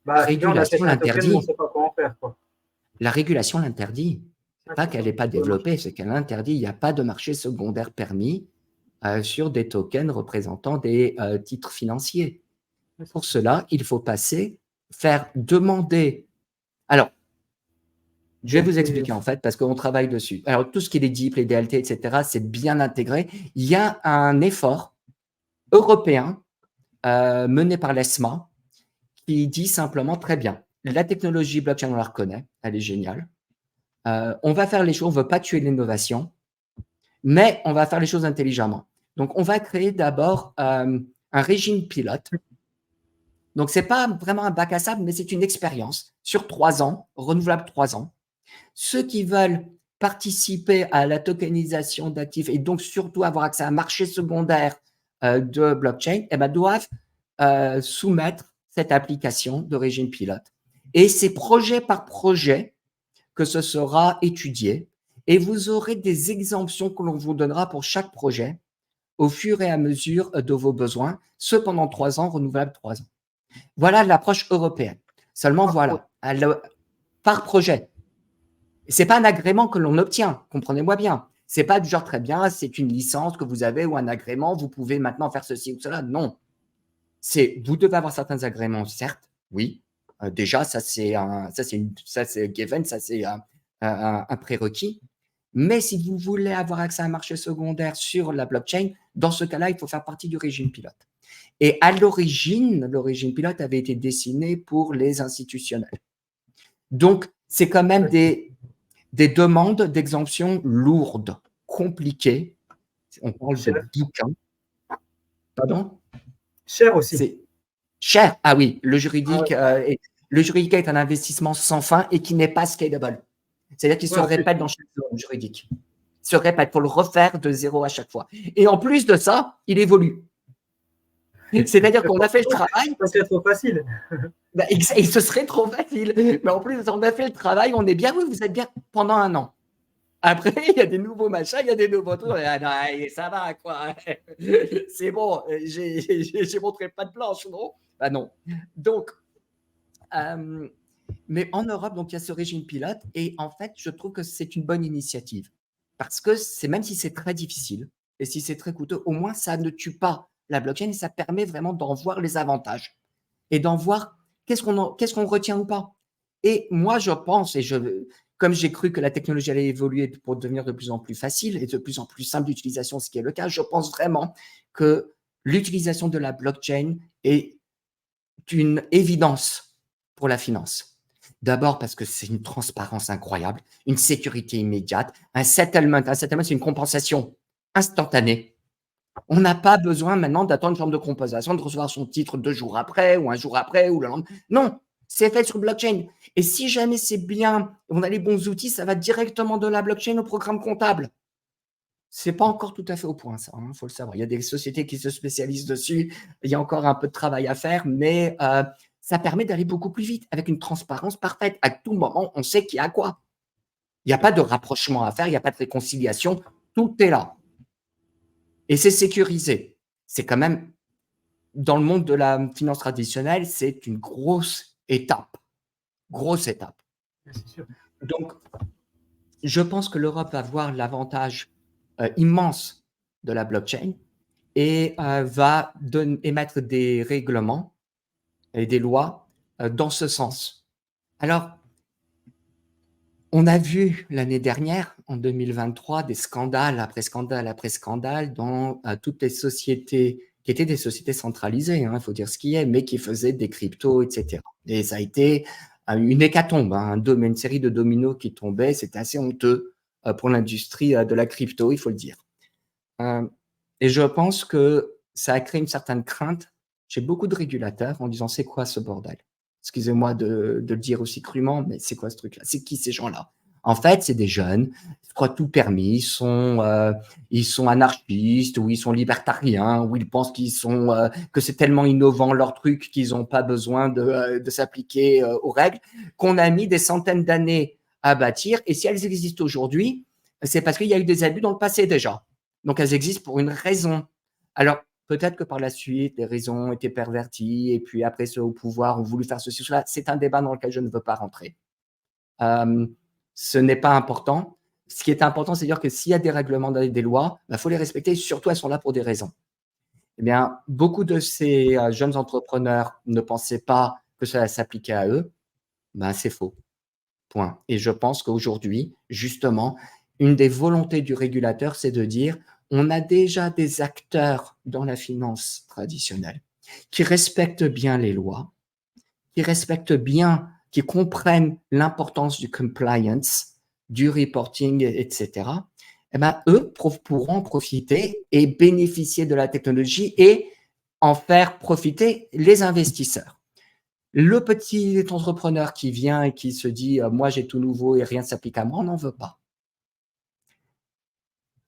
la régulation l'interdit. On ne sait pas quoi en faire, quoi. La régulation l'interdit. Ce n'est pas qu'elle n'est pas développée, c'est qu'elle interdit. Il n'y a pas de marché secondaire permis sur des tokens représentant des titres financiers. Pour cela, il faut faire demander. Alors, je vais vous expliquer en fait, parce qu'on travaille dessus. Alors, tout ce qui est les DIP, les DLT, etc., c'est bien intégré. Il y a un effort européen mené par l'ESMA qui dit simplement très bien, la technologie blockchain, on la reconnaît, elle est géniale. On va faire les choses, on ne veut pas tuer l'innovation, mais on va faire les choses intelligemment. Donc, on va créer d'abord un régime pilote Donc, ce n'est pas vraiment un bac à sable, mais c'est une expérience sur 3 ans, renouvelable 3 ans. Ceux qui veulent participer à la tokenisation d'actifs et donc surtout avoir accès à un marché secondaire de blockchain, doivent soumettre cette application de régime pilote. Et c'est projet par projet que ce sera étudié et vous aurez des exemptions que l'on vous donnera pour chaque projet au fur et à mesure de vos besoins, ce pendant 3 ans, renouvelable 3 ans. Voilà l'approche européenne. Seulement, voilà, par projet. Ce n'est pas un agrément que l'on obtient, comprenez-moi bien. Ce n'est pas du genre très bien, c'est une licence que vous avez ou un agrément, vous pouvez maintenant faire ceci ou cela. Non. Vous devez avoir certains agréments, certes, oui. Déjà, ça c'est given, ça c'est un prérequis. Mais si vous voulez avoir accès à un marché secondaire sur la blockchain, dans ce cas-là, il faut faire partie du régime pilote. Et à l'origine, le régime pilote avait été dessiné pour les institutionnels. Donc, c'est quand même des demandes d'exemption lourdes, compliquées. On parle de bouquins. Pardon? Cher aussi. C'est cher. Ah oui, le juridique est un investissement sans fin et qui n'est pas scalable. C'est-à-dire qu'il se répète dans chaque zone juridique. Il se répète pour le refaire de zéro à chaque fois. Et en plus de ça, il évolue. C'est-à-dire qu'on a fait le travail. Ça serait trop facile. Et ce serait trop facile. Mais en plus, on a fait le travail, on est bien, oui, vous êtes bien pendant 1 an. Après, il y a des nouveaux machins, il y a des nouveaux trucs. Ah non, ça va, quoi. C'est bon, j'ai montré pas de blanche, non? Ah non. Donc, mais en Europe, donc, il y a ce régime pilote. Et en fait, je trouve que c'est une bonne initiative. Parce que même si c'est très difficile et si c'est très coûteux, au moins, ça ne tue pas la blockchain et ça permet vraiment d'en voir les avantages et d'en voir qu'est-ce qu'on retient ou pas. Et moi, je pense, comme j'ai cru que la technologie allait évoluer pour devenir de plus en plus facile et de plus en plus simple d'utilisation, ce qui est le cas, je pense vraiment que l'utilisation de la blockchain est une évidence pour la finance. D'abord parce que c'est une transparence incroyable, une sécurité immédiate, un settlement. Un settlement, c'est une compensation instantanée. On n'a pas besoin maintenant d'attendre une forme de compensation, de recevoir son titre 2 jours après ou 1 jour après ou le lendemain. Non, c'est fait sur blockchain. Et si jamais c'est bien, on a les bons outils, ça va directement de la blockchain au programme comptable. Ce n'est pas encore tout à fait au point, ça, faut le savoir. Il y a des sociétés qui se spécialisent dessus. Il y a encore un peu de travail à faire, mais ça permet d'aller beaucoup plus vite avec une transparence parfaite. À tout moment, on sait qui a quoi. Il n'y a pas de rapprochement à faire, il n'y a pas de réconciliation. Tout est là. Et c'est sécurisé. C'est quand même, dans le monde de la finance traditionnelle, c'est une grosse étape. Grosse étape. C'est sûr. Donc, je pense que l'Europe va voir l'avantage immense de la blockchain et va émettre des règlements et des lois dans ce sens. Alors, on a vu l'année dernière, en 2023, des scandales après scandale après scandale dans toutes les sociétés qui étaient des sociétés centralisées, il faut dire ce qui est, mais qui faisaient des cryptos, etc. Et ça a été une hécatombe, une série de dominos qui tombaient. C'était assez honteux pour l'industrie de la crypto, il faut le dire. Et je pense que ça a créé une certaine crainte chez beaucoup de régulateurs en disant « c'est quoi ce bordel ?» Excusez-moi de le dire aussi crûment, mais c'est quoi ce truc-là? C'est qui ces gens-là? En fait, c'est des jeunes, ils croient tout permis, ils sont anarchistes ou ils sont libertariens ou ils pensent que c'est tellement innovant leur truc qu'ils n'ont pas besoin de s'appliquer aux règles, qu'on a mis des centaines d'années à bâtir. Et si elles existent aujourd'hui, c'est parce qu'il y a eu des abus dans le passé déjà. Donc, elles existent pour une raison. Alors, peut-être que par la suite, les raisons ont été perverties et puis après ceux au pouvoir ont voulu faire ceci ou cela. C'est un débat dans lequel je ne veux pas rentrer. Ce n'est pas important. Ce qui est important, c'est de dire que s'il y a des règlements, des lois, il faut les respecter. Surtout, elles sont là pour des raisons. Eh bien, beaucoup de ces jeunes entrepreneurs ne pensaient pas que ça s'appliquait à eux. C'est faux. Point. Et je pense qu'aujourd'hui, justement, une des volontés du régulateur, c'est de dire on a déjà des acteurs dans la finance traditionnelle qui respectent bien les lois, qui respectent bien, qui comprennent l'importance du compliance, du reporting, etc. Eux pourront profiter et bénéficier de la technologie et en faire profiter les investisseurs. Le petit entrepreneur qui vient et qui se dit moi j'ai tout nouveau et rien ne s'applique à moi, on n'en veut pas.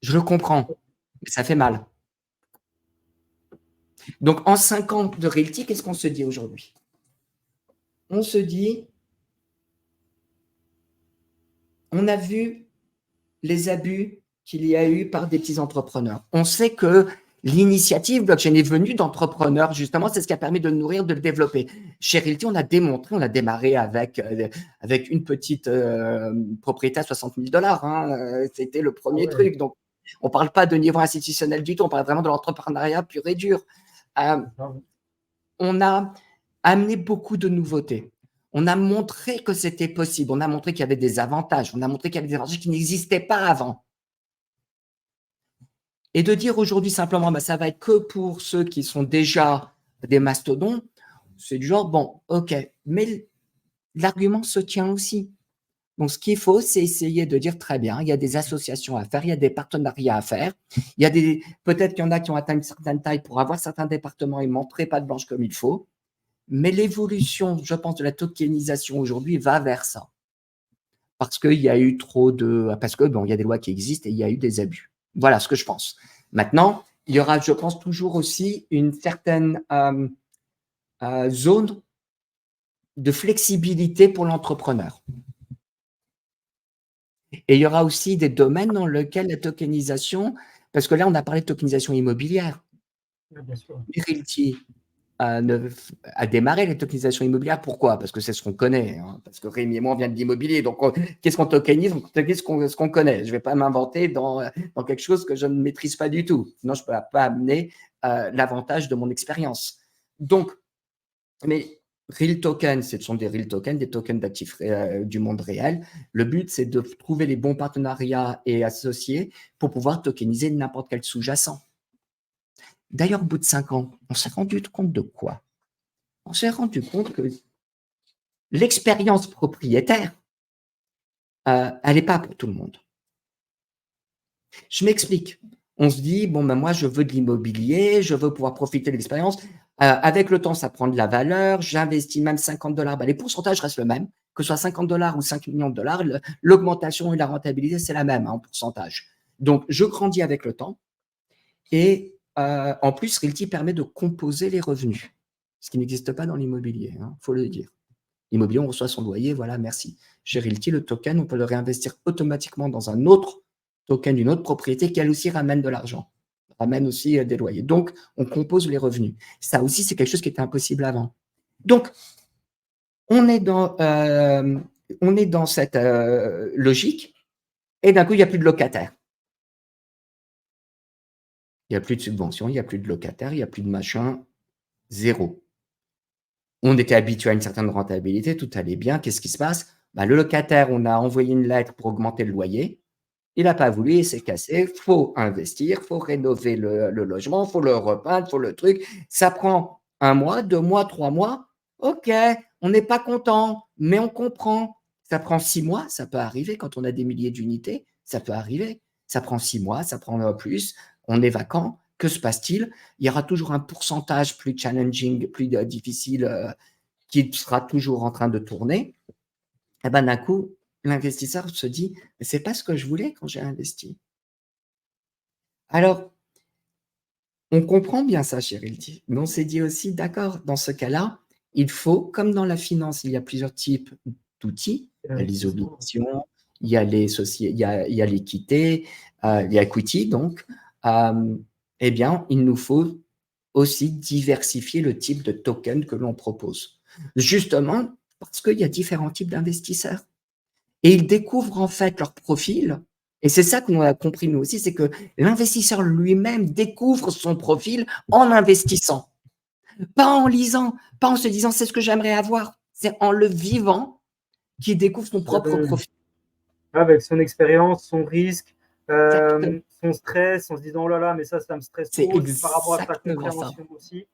Je le comprends, mais ça fait mal. Donc en 5 ans de Realty, qu'est-ce qu'on se dit aujourd'hui? On se dit, on a vu les abus qu'il y a eu par des petits entrepreneurs. On sait que l'initiative blockchain est venue d'entrepreneurs, justement, c'est ce qui a permis de le nourrir, de le développer. Chez Realty, on a démontré, on a démarré avec une petite propriété à 60 000 $. Hein. C'était le premier truc. Donc, on ne parle pas de niveau institutionnel du tout, on parle vraiment de l'entrepreneuriat pur et dur. On a amené beaucoup de nouveautés. On a montré que c'était possible. On a montré qu'il y avait des avantages. On a montré qu'il y avait des avantages qui n'existaient pas avant. Et de dire aujourd'hui simplement, ça va être que pour ceux qui sont déjà des mastodons, c'est du genre, bon, ok, mais l'argument se tient aussi. Donc, ce qu'il faut, c'est essayer de dire, très bien, il y a des associations à faire, il y a des partenariats à faire. Il y a peut-être qu'il y en a qui ont atteint une certaine taille pour avoir certains départements et montrer patte blanche comme il faut. Mais l'évolution, je pense, de la tokenisation aujourd'hui va vers ça. Parce qu'il y a eu parce que, bon, il y a des lois qui existent et il y a eu des abus. Voilà ce que je pense. Maintenant, il y aura, je pense, toujours aussi une certaine zone de flexibilité pour l'entrepreneur. Et il y aura aussi des domaines dans lesquels la tokenisation, parce que là, on a parlé de tokenisation immobilière. Bien sûr. Realty a démarré la tokenisation immobilière. Pourquoi? Parce que c'est ce qu'on connaît. Hein, parce que Rémi et moi, on vient de l'immobilier. Donc, qu'est-ce qu'on tokenise? On tokenise ce qu'on connaît. Je ne vais pas m'inventer dans quelque chose que je ne maîtrise pas du tout. Sinon, je ne peux pas amener l'avantage de mon expérience. Donc, mais Real Token, ce sont des Real Tokens, des tokens d'actifs du monde réel. Le but, c'est de trouver les bons partenariats et associés pour pouvoir tokeniser n'importe quel sous-jacent. D'ailleurs, au bout de 5 ans, on s'est rendu compte de quoi? On s'est rendu compte que l'expérience propriétaire, elle n'est pas pour tout le monde. Je m'explique. On se dit, bon, moi, je veux de l'immobilier, je veux pouvoir profiter de l'expérience. Avec le temps, ça prend de la valeur. J'investis même 50 $. Les pourcentages restent le même. Que ce soit 50 $ ou 5 millions de dollars, l'augmentation et la rentabilité, c'est la même en pourcentage. Donc, je grandis avec le temps. Et en plus, Realty permet de composer les revenus, ce qui n'existe pas dans l'immobilier, il faut le dire. L'immobilier, on reçoit son loyer, voilà, merci. Chez Realty, le token, on peut le réinvestir automatiquement dans un autre token d'une autre propriété qui, elle aussi, ramène de l'argent, ramène aussi des loyers. Donc, on compose les revenus. Ça aussi, c'est quelque chose qui était impossible avant. Donc, on est dans cette logique, et d'un coup, il n'y a plus de locataires. Il n'y a plus de subventions, il n'y a plus de locataires, il n'y a plus de machin, zéro. On était habitué à une certaine rentabilité, tout allait bien. Qu'est-ce qui se passe? Le locataire, on a envoyé une lettre pour augmenter le loyer. Il n'a pas voulu, il s'est cassé. Il faut investir, il faut rénover le logement, il faut le repeindre, il faut le truc. Ça prend 1 mois, 2 mois, 3 mois. OK, on n'est pas content, mais on comprend. Ça prend 6 mois, ça peut arriver quand on a des milliers d'unités, ça peut arriver. Ça prend 6 mois, ça prend plus. On est vacant. Que se passe-t-il? Il y aura toujours un pourcentage plus challenging, plus difficile qui sera toujours en train de tourner. Et d'un coup, l'investisseur se dit « c'est pas ce que je voulais quand j'ai investi ». Alors, on comprend bien ça chez Realty, mais on s'est dit aussi, d'accord, dans ce cas-là, il faut, comme dans la finance, il y a plusieurs types d'outils. Il y a les obligations, il y a l'équité, il y a equity, donc. Eh bien, il nous faut aussi diversifier le type de token que l'on propose. Justement, parce qu'il y a différents types d'investisseurs. Et ils découvrent en fait leur profil. Et c'est ça qu'on a compris nous aussi, c'est que l'investisseur lui-même découvre son profil en investissant. Pas en lisant, pas en se disant c'est ce que j'aimerais avoir. C'est en le vivant qu'il découvre son propre profil. Avec son expérience, son risque, son stress, en se disant oh là là, mais ça me stresse trop par rapport à sa compréhension aussi.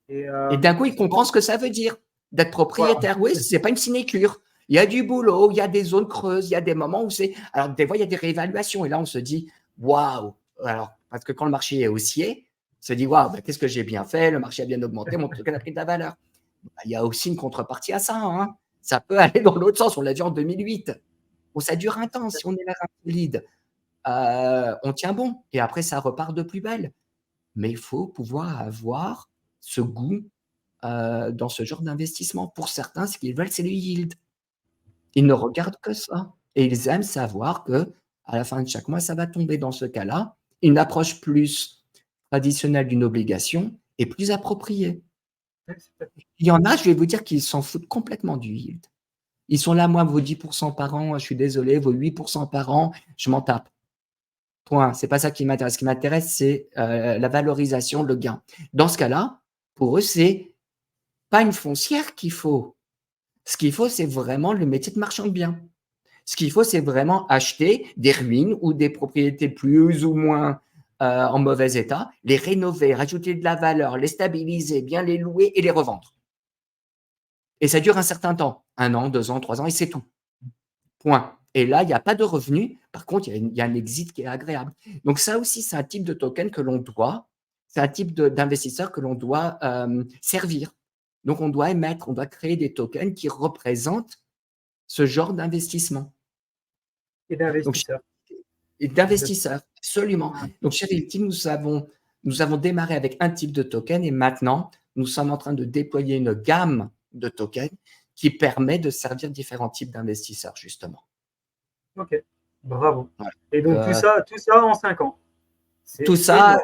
Et d'un coup, il comprend ce que ça veut dire d'être propriétaire. Voilà. Oui, c'est pas une sinécure. Il y a du boulot, il y a des zones creuses, il y a des moments où c'est. Alors, des fois, il y a des réévaluations. Et là, on se dit waouh. Alors, parce que quand le marché est haussier, on se dit waouh, qu'est-ce que j'ai bien fait? Le marché a bien augmenté, mon truc a pris de la valeur. Il y a aussi une contrepartie à ça, hein. Ça peut aller dans l'autre sens. On l'a vu en 2008. Bon, ça dure un temps. Si on est là solide, on tient bon. Et après, ça repart de plus belle. Mais il faut pouvoir avoir ce goût dans ce genre d'investissement. Pour certains, ce qu'ils veulent, c'est le yield. Ils ne regardent que ça. Et ils aiment savoir que à la fin de chaque mois, ça va tomber. Dans ce cas-là, une approche plus traditionnelle d'une obligation est plus appropriée. Il y en a, je vais vous dire, qu'ils s'en foutent complètement du yield. Ils sont là, moi, vos 10% par an, je suis désolé, vos 8% par an, je m'en tape. Point. C'est pas ça qui m'intéresse. Ce qui m'intéresse, c'est la valorisation, le gain. Dans ce cas-là, pour eux, c'est pas une foncière qu'il faut. Ce qu'il faut, c'est vraiment le métier de marchand de biens. Ce qu'il faut, c'est vraiment acheter des ruines ou des propriétés plus ou moins en mauvais état, les rénover, rajouter de la valeur, les stabiliser, bien les louer et les revendre. Et ça dure un certain temps, 1 an, 2 ans, 3 ans, et c'est tout. Point. Et là, il n'y a pas de revenus. Par contre, il y a un exit qui est agréable. Donc ça aussi, c'est un type de token que l'on doit, c'est un type d'investisseur que l'on doit servir. Donc on doit émettre, on doit créer des tokens qui représentent ce genre d'investissement. Et d'investisseurs. Et d'investisseurs, absolument. Donc chez Realty, nous avons démarré avec un type de token et maintenant, nous sommes en train de déployer une gamme de tokens qui permet de servir différents types d'investisseurs, justement. Ok, bravo. Voilà. Et donc tout ça en 5 ans. Tout ça,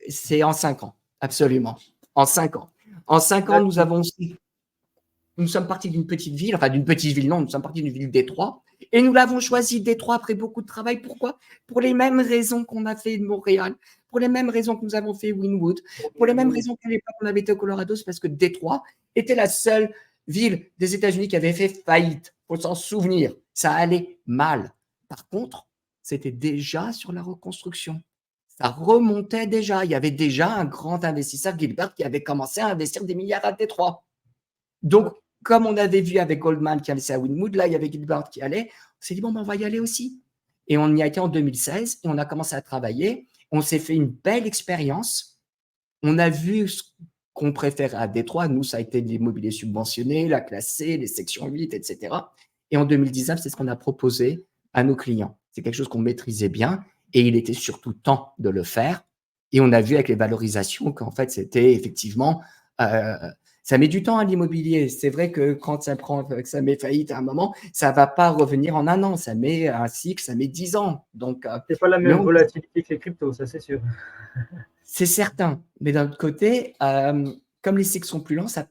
c'est en 5 ans, absolument. En 5 ans. En 5 ans, nous sommes partis d'une petite ville, enfin d'une petite ville, non, nous sommes partis d'une ville Détroit, et nous l'avons choisi Détroit après beaucoup de travail. Pourquoi? Pour les mêmes raisons qu'on a fait de Montréal, pour les mêmes raisons que nous avons fait Wynwood, pour les mêmes raisons qu'à l'époque on avait été au Colorado, c'est parce que Détroit était la seule ville des États-Unis qui avait fait faillite. Il faut s'en souvenir, ça allait mal. Par contre, c'était déjà sur la reconstruction. Ça remontait déjà. Il y avait déjà un grand investisseur, Gilbert, qui avait commencé à investir des milliards à Détroit. Donc, comme on avait vu avec Goldman qui allait à Wynwood, là, il y avait Gilbert qui allait. On s'est dit, bon, ben, on va y aller aussi. Et on y a été en 2016 et on a commencé à travailler. On s'est fait une belle expérience. On a vu ce qu'on préférait à Détroit. Nous, ça a été l'immobilier subventionné, la classe C, les sections 8, etc. Et en 2019, c'est ce qu'on a proposé à nos clients. C'est quelque chose qu'on maîtrisait bien et il était surtout temps de le faire. Et on a vu avec les valorisations qu'en fait, c'était effectivement ça met du temps à l'immobilier. C'est vrai que quand ça met faillite à un moment, ça ne va pas revenir en 1 an. Ça met un cycle, ça met 10 ans. Donc, c'est pas la même volatilité que les cryptos, ça c'est sûr. C'est certain. Mais d'un autre côté, comme les cycles sont plus lents, ça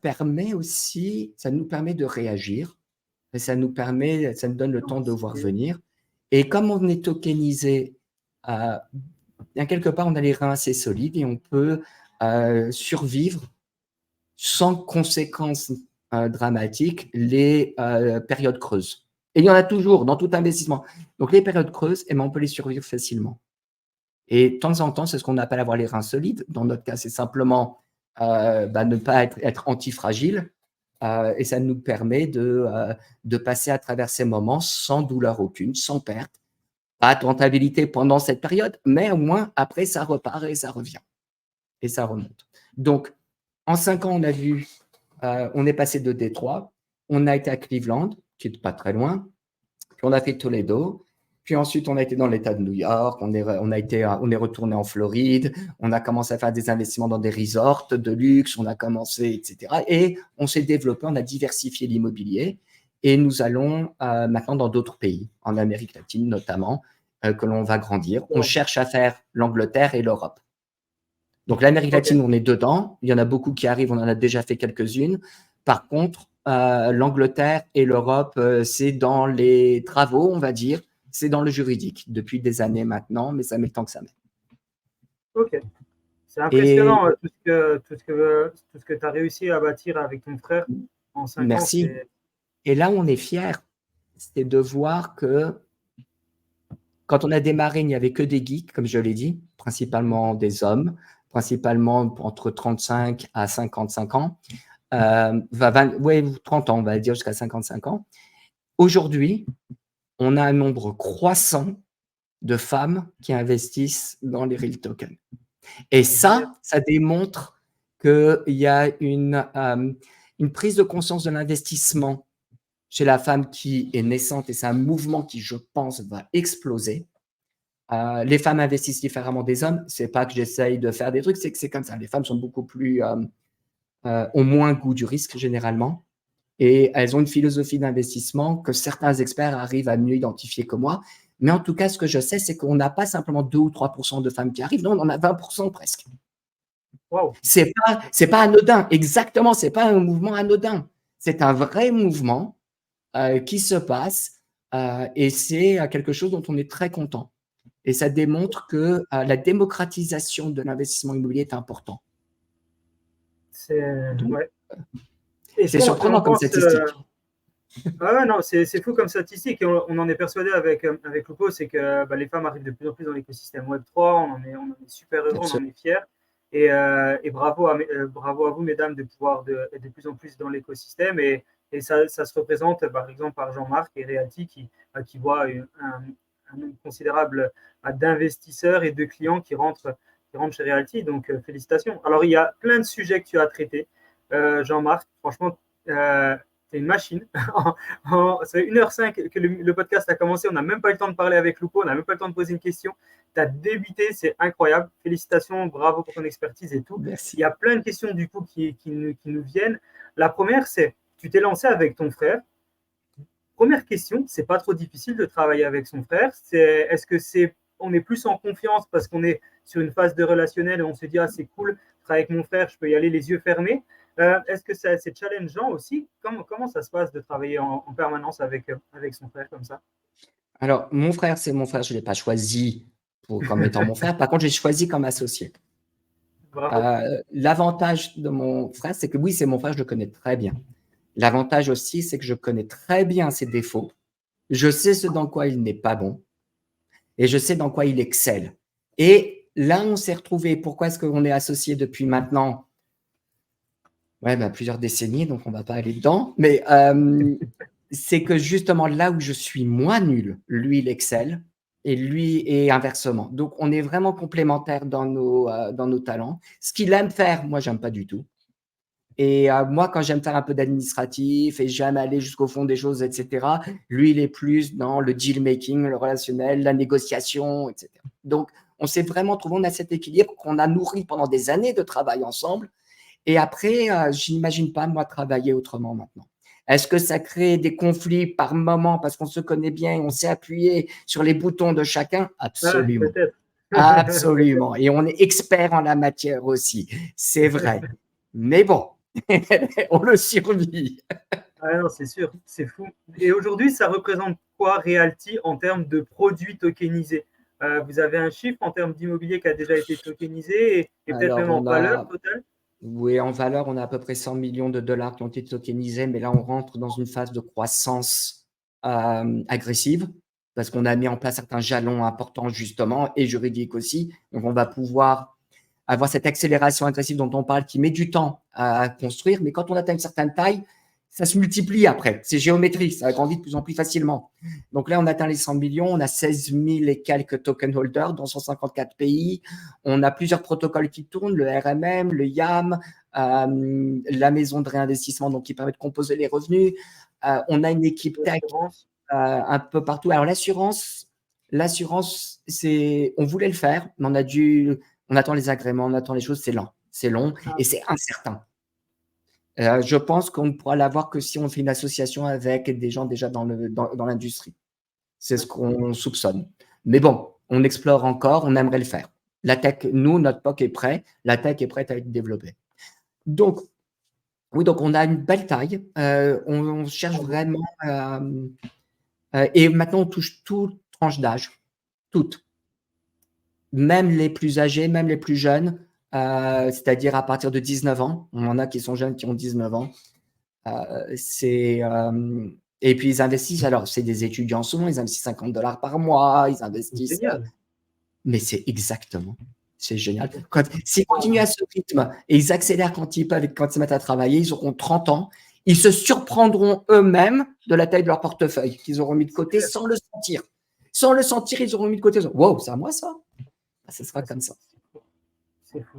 nous permet de réagir. Et ça nous donne le temps de voir venir. Et comme on est tokenisé, quelque part, on a les reins assez solides et on peut survivre sans conséquences dramatiques les périodes creuses. Et il y en a toujours dans tout investissement. Donc, les périodes creuses, on peut les survivre facilement. Et de temps en temps, c'est ce qu'on appelle avoir les reins solides. Dans notre cas, c'est simplement ne pas être antifragile. Et ça nous permet de passer à travers ces moments sans douleur aucune, sans perte. Pas de rentabilité pendant cette période, mais au moins, après, ça repart et ça revient. Et ça remonte. Donc, en 5 ans, on est passé de Détroit, on a été à Cleveland, qui n'est pas très loin, puis on a fait Toledo, puis ensuite on a été dans l'État de New York, on est retourné en Floride, on a commencé à faire des investissements dans des resorts de luxe, on a commencé, etc. Et on s'est développé, on a diversifié l'immobilier, et nous allons maintenant dans d'autres pays, en Amérique latine notamment, que l'on va grandir. On cherche à faire l'Angleterre et l'Europe. Donc, l'Amérique latine, on est dedans. Il y en a beaucoup qui arrivent, on en a déjà fait quelques-unes. Par contre, l'Angleterre et l'Europe, c'est dans les travaux, on va dire. C'est dans le juridique depuis des années maintenant, mais ça met le temps que ça met. Ok. C'est impressionnant tout ce que tu as réussi à bâtir avec ton frère en 5 ans. Merci. Et là où on est fiers, c'est de voir que quand on a démarré, il n'y avait que des geeks, comme je l'ai dit, principalement des hommes, principalement entre 35 à 55 ans, 30 ans, on va dire, jusqu'à 55 ans. Aujourd'hui, on a un nombre croissant de femmes qui investissent dans les real tokens. Et ça démontre qu'il y a une prise de conscience de l'investissement chez la femme qui est naissante, et c'est un mouvement qui, je pense, va exploser. Les femmes investissent différemment des hommes. C'est pas que j'essaye de faire des trucs, c'est que c'est comme ça. Les femmes sont beaucoup plus, ont moins goût du risque généralement, et elles ont une philosophie d'investissement que certains experts arrivent à mieux identifier que moi. Mais en tout cas, ce que je sais, c'est qu'on n'a pas simplement 2 ou 3% de femmes qui arrivent, non, on en a 20% presque. Wow. C'est pas anodin, exactement, c'est pas un mouvement anodin. C'est un vrai mouvement qui se passe et c'est quelque chose dont on est très content. Et ça démontre que la démocratisation de l'investissement immobilier est important. C'est surprenant comme statistique. Non, c'est fou comme statistique. Et on en est persuadé avec Lupo, c'est que les femmes arrivent de plus en plus dans l'écosystème Web3. On en est super heureux, on en est fiers. Et bravo à vous, mesdames, de pouvoir être de plus en plus dans l'écosystème. Et ça se représente, par exemple, par Jean-Marc et Realty qui voit un nombre considérable d'investisseurs et de clients qui rentrent chez Realty. Donc, félicitations. Alors, il y a plein de sujets que tu as traités, Jean-Marc. Franchement, c'est une machine. Ça fait 1h05 que le podcast a commencé. On n'a même pas eu le temps de parler avec Lupo. On n'a même pas eu le temps de poser une question. Tu as débuté, c'est incroyable. Félicitations, bravo pour ton expertise et tout. Merci. Il y a plein de questions du coup qui nous viennent. La première, c'est, tu t'es lancé avec ton frère. Première question, c'est pas trop difficile de travailler avec son frère. Est-ce que on est plus en confiance parce qu'on est sur une phase de relationnel et on se dit c'est cool, travailler avec mon frère, je peux y aller les yeux fermés. Est-ce que c'est challengeant aussi? Comment ça se passe de travailler en permanence avec son frère comme ça? Alors, mon frère, c'est mon frère. Je ne l'ai pas choisi comme étant mon frère. Par contre, j'ai choisi comme associé. L'avantage de mon frère, c'est que oui, c'est mon frère, je le connais très bien. L'avantage aussi, c'est que je connais très bien ses défauts. Je sais ce dans quoi il n'est pas bon et je sais dans quoi il excelle. Et là, on s'est retrouvés. Pourquoi est-ce qu'on est associés depuis maintenant plusieurs décennies, donc on ne va pas aller dedans. Mais c'est que justement, là où je suis moins nul, lui, il excelle et inversement. Donc, on est vraiment complémentaires dans nos talents. Ce qu'il aime faire, moi, j'aime pas du tout. Et moi, quand j'aime faire un peu d'administratif et j'aime aller jusqu'au fond des choses, etc., lui, il est plus dans le deal-making, le relationnel, la négociation, etc. Donc, on s'est vraiment trouvé, on a cet équilibre qu'on a nourri pendant des années de travail ensemble. Et après, je n'imagine pas, moi, travailler autrement maintenant. Est-ce que ça crée des conflits par moment parce qu'on se connaît bien et on s'est appuyé sur les boutons de chacun? Absolument. Absolument. Et on est expert en la matière aussi. C'est vrai. Mais bon, on le survit. Non, c'est sûr, c'est fou. Et aujourd'hui, ça représente quoi Realty en termes de produits tokenisés? Vous avez un chiffre en termes d'immobilier qui a déjà été tokenisé et peut-être même en valeur totale? Oui, en valeur, on a à peu près 100 millions de dollars qui ont été tokenisés, mais là, on rentre dans une phase de croissance agressive parce qu'on a mis en place certains jalons importants justement et juridiques aussi. Donc, on va pouvoir avoir cette accélération agressive dont on parle qui met du temps à construire, mais quand on atteint une certaine taille, ça se multiplie après. C'est géométrique, ça grandit de plus en plus facilement. Donc là, on atteint les 100 millions, on a 16 000 et quelques token holders dans 154 pays. On a plusieurs protocoles qui tournent, le RMM, le YAM, la maison de réinvestissement donc qui permet de composer les revenus. On a une équipe tech un peu partout. Alors l'assurance, on voulait le faire, mais on attend les agréments, on attend les choses, c'est long et c'est incertain. Je pense qu'on ne pourra l'avoir que si on fait une association avec des gens déjà dans l'industrie. C'est ce qu'on soupçonne. Mais bon, on explore encore, on aimerait le faire. La tech, notre POC est prêt, la tech est prête à être développée. Donc, oui, donc on a une belle taille, on cherche vraiment, et maintenant on touche toute tranche d'âge, toutes. Même les plus âgés, même les plus jeunes, c'est-à-dire à partir de 19 ans. On en a qui sont jeunes, qui ont 19 ans. Et puis, ils investissent. Alors, c'est des étudiants souvent, ils investissent $50 par mois, ils investissent. Mais c'est exactement. C'est génial. S'ils continuent à ce rythme et ils accélèrent quand ils peuvent et quand ils se mettent à travailler, ils auront 30 ans. Ils se surprendront eux-mêmes de la taille de leur portefeuille qu'ils auront mis de côté sans le sentir. Sans le sentir, ils auront mis de côté. Wow, c'est à moi ça? Ce sera comme ça. C'est fou.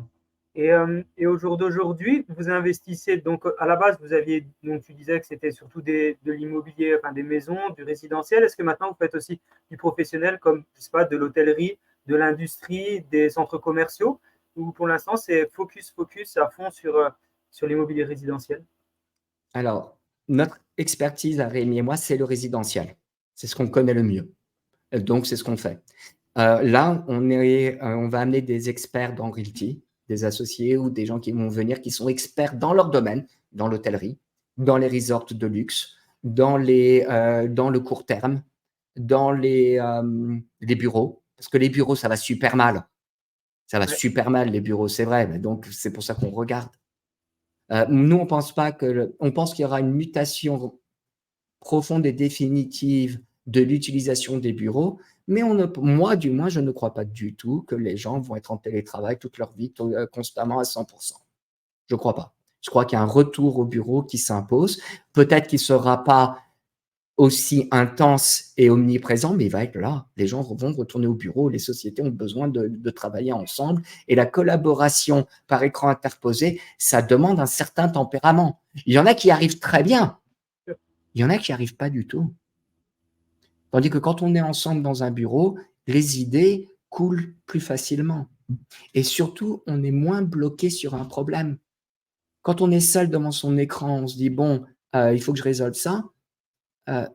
Et au jour d'aujourd'hui, vous investissez, donc à la base, donc tu disais que c'était surtout de l'immobilier, enfin des maisons, du résidentiel. Est-ce que maintenant vous faites aussi du professionnel comme, je sais pas, de l'hôtellerie, de l'industrie, des centres commerciaux, ou pour l'instant c'est focus à fond sur l'immobilier résidentiel? Alors, notre expertise à Rémi et moi, c'est le résidentiel. C'est ce qu'on connaît le mieux. Donc, c'est ce qu'on fait. Là, on va amener des experts dans Realty, des associés ou des gens qui vont venir, qui sont experts dans leur domaine, dans l'hôtellerie, dans les resorts de luxe, dans le court terme, dans les bureaux. Parce que les bureaux, ça va super mal. Ça va Ouais. super mal, les bureaux, c'est vrai. Mais donc, c'est pour ça qu'on regarde. Nous, on pense qu'il y aura une mutation profonde et définitive de l'utilisation des bureaux, mais moi, du moins, je ne crois pas du tout que les gens vont être en télétravail toute leur vie, constamment à 100%. Je ne crois pas. Je crois qu'il y a un retour au bureau qui s'impose. Peut-être qu'il ne sera pas aussi intense et omniprésent, mais il va être là. Les gens vont retourner au bureau, les sociétés ont besoin de travailler ensemble, et la collaboration par écran interposé, ça demande un certain tempérament. Il y en a qui arrivent très bien, il y en a qui n'y arrivent pas du tout. Tandis que quand on est ensemble dans un bureau, les idées coulent plus facilement. Et surtout, on est moins bloqué sur un problème. Quand on est seul devant son écran, on se dit, bon, il faut que je résolve ça.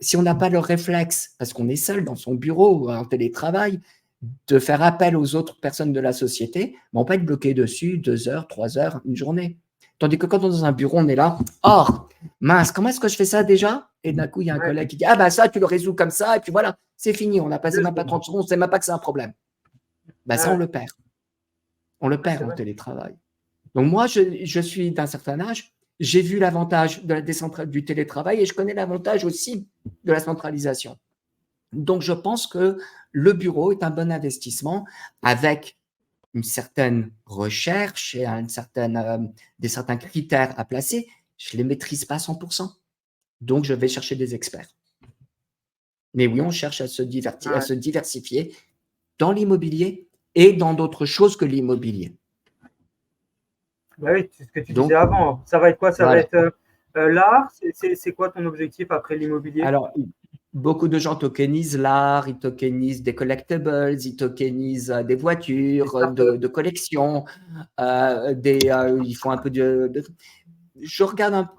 Si on n'a pas le réflexe, parce qu'on est seul dans son bureau ou en télétravail, de faire appel aux autres personnes de la société, on peut être bloqué dessus 2 heures, 3 heures, une journée. Tandis que quand on est dans un bureau, on est là, oh, mince, comment est-ce que je fais ça déjà? Et d'un coup, il y a un collègue qui dit, ah ben ça, tu le résous comme ça, et puis voilà, c'est fini, on a passé même pas 30 secondes, on ne sait même pas que c'est un problème. Ben ça, on le perd. On le perd en télétravail. Donc moi, je suis d'un certain âge, j'ai vu l'avantage du télétravail et je connais l'avantage aussi de la centralisation. Donc, je pense que le bureau est un bon investissement avec une certaine recherche et des certains critères à placer. Je ne les maîtrise pas à 100%. Donc, je vais chercher des experts. Mais oui, on cherche à se diversifier dans l'immobilier et dans d'autres choses que l'immobilier. Bah oui, c'est ce que tu disais avant. Ça va être quoi? Ça va être l'art? C'est quoi ton objectif après l'immobilier? Alors, beaucoup de gens tokenisent l'art, ils tokenisent des collectibles, ils tokenisent des voitures de collection, ils font un peu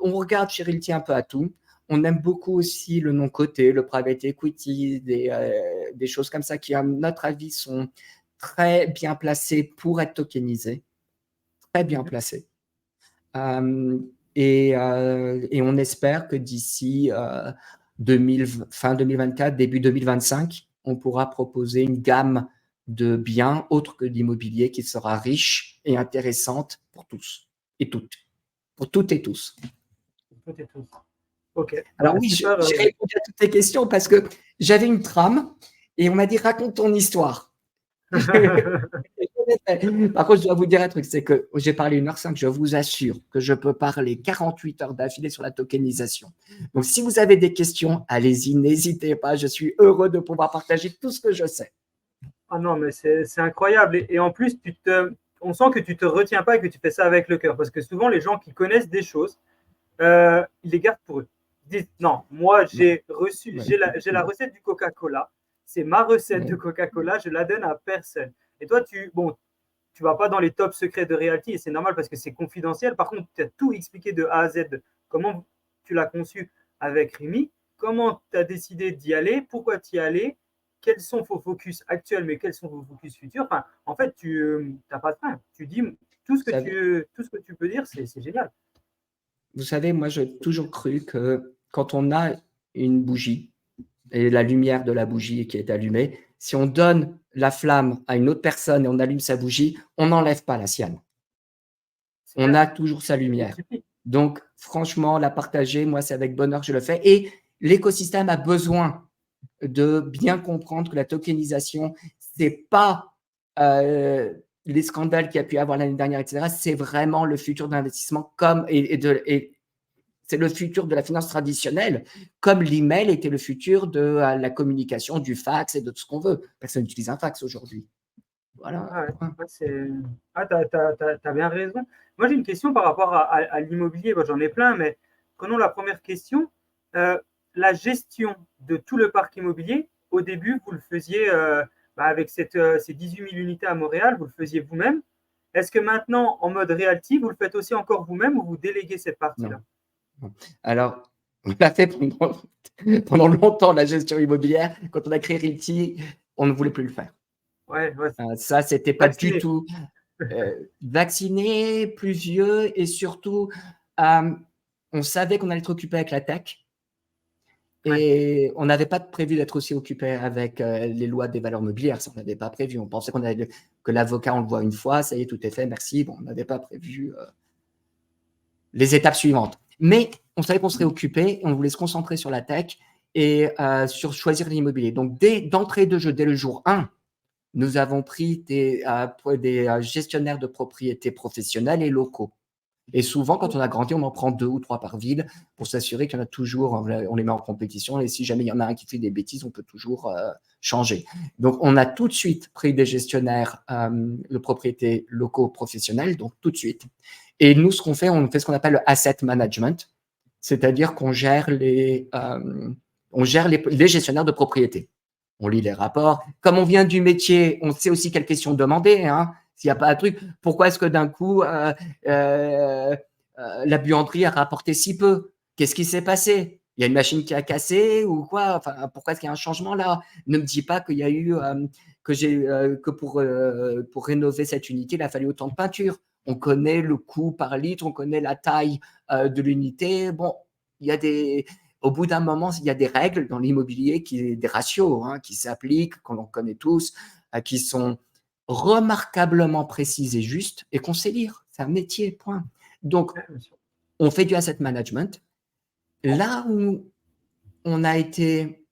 on regarde chez Realty un peu à tout. On aime beaucoup aussi le non-coté, le private equity, des choses comme ça qui, à notre avis, sont très bien placées pour être tokenisées. Très bien placées. Et on espère que d'ici fin 2024, début 2025, on pourra proposer une gamme de biens autres que l'immobilier qui sera riche et intéressante pour tous et toutes. Pour toutes et tous. Toutes et tous. Ok. Alors oui, j'ai répondu à toutes tes questions parce que j'avais une trame et on m'a dit raconte ton histoire. Par contre, je dois vous dire un truc, c'est que j'ai parlé 1h05, je vous assure que je peux parler 48 heures d'affilée sur la tokenisation. Donc, si vous avez des questions, allez-y, n'hésitez pas, je suis heureux de pouvoir partager tout ce que je sais. Ah non, mais c'est incroyable. Et en plus, on sent que tu ne te retiens pas et que tu fais ça avec le cœur. Parce que souvent, les gens qui connaissent des choses, ils les gardent pour eux. Ils disent, non, moi, j'ai la recette du Coca-Cola. C'est ma recette de Coca-Cola, je la donne à personne. Et toi, tu vas pas dans les top secrets de Realty et c'est normal parce que c'est confidentiel. Par contre, tu as tout expliqué de A à Z. Comment tu l'as conçu avec Rémi, comment tu as décidé d'y aller, pourquoi tu y allais, quels sont vos focus actuels, mais quels sont vos focus futurs. Enfin, en fait, tu n'as pas de fin. Tu dis tout ce que tu peux dire, c'est génial. Vous savez, moi, j'ai toujours cru que quand on a une bougie et la lumière de la bougie qui est allumée, si on donne la flamme à une autre personne et on allume sa bougie, on n'enlève pas la sienne. On a toujours sa lumière. Donc, franchement, la partager, moi, c'est avec bonheur que je le fais. Et l'écosystème a besoin de bien comprendre que la tokenisation, ce n'est pas les scandales qu'il y a pu avoir l'année dernière, etc. C'est vraiment le futur de l'investissement c'est le futur de la finance traditionnelle, comme l'email était le futur de la communication, du fax et de tout ce qu'on veut. Personne n'utilise un fax aujourd'hui. Voilà. Ah ouais, t'as bien raison. Moi, j'ai une question par rapport à l'immobilier. Bon, j'en ai plein, mais prenons la première question. Euh, la gestion de tout le parc immobilier, au début, vous le faisiez avec ces 18 000 unités à Montréal, vous le faisiez vous-même. Est-ce que maintenant, en mode realty, vous le faites aussi encore vous-même ou vous déléguez cette partie-là? Non. Alors, on a fait pendant longtemps la gestion immobilière. Quand on a créé Realty, on ne voulait plus le faire. Ouais, Ça, c'était pas du tout vacciné, plus vieux, et surtout, on savait qu'on allait être occupé avec la tech. Et on n'avait pas prévu d'être aussi occupé avec les lois des valeurs mobilières. Ça, on n'avait pas prévu. On pensait que l'avocat, on le voit une fois, ça y est, tout est fait, merci. Bon, on n'avait pas prévu les étapes suivantes. Mais on savait qu'on serait occupé et on voulait se concentrer sur la tech et sur choisir l'immobilier. Donc, d'entrée de jeu, dès le jour 1, nous avons pris des gestionnaires de propriétés professionnels et locaux. Et souvent, quand on a grandi, on en prend 2 ou 3 par ville pour s'assurer qu'il y en a toujours, on les met en compétition. Et si jamais il y en a un qui fait des bêtises, on peut toujours changer. Donc, on a tout de suite pris des gestionnaires de propriétés locaux professionnels, donc tout de suite. Et nous, on fait ce qu'on appelle le asset management, c'est-à-dire qu'on gère les gestionnaires de propriété. On lit les rapports. Comme on vient du métier, on sait aussi quelles questions demander. S'il n'y a pas un truc, pourquoi est-ce que d'un coup, la buanderie a rapporté si peu? Qu'est-ce qui s'est passé? Il y a une machine qui a cassé ou quoi? Enfin, pourquoi est-ce qu'il y a un changement là? Ne me dis pas qu'il y a eu que pour rénover cette unité, il a fallu autant de peinture. On connaît le coût par litre, on connaît la taille de l'unité. Bon, au bout d'un moment, il y a des règles dans l'immobilier, des ratios qui s'appliquent, qu'on connaît tous, qui sont remarquablement précises et justes et qu'on sait lire. C'est un métier, point. Donc, on fait du asset management. Là où on a été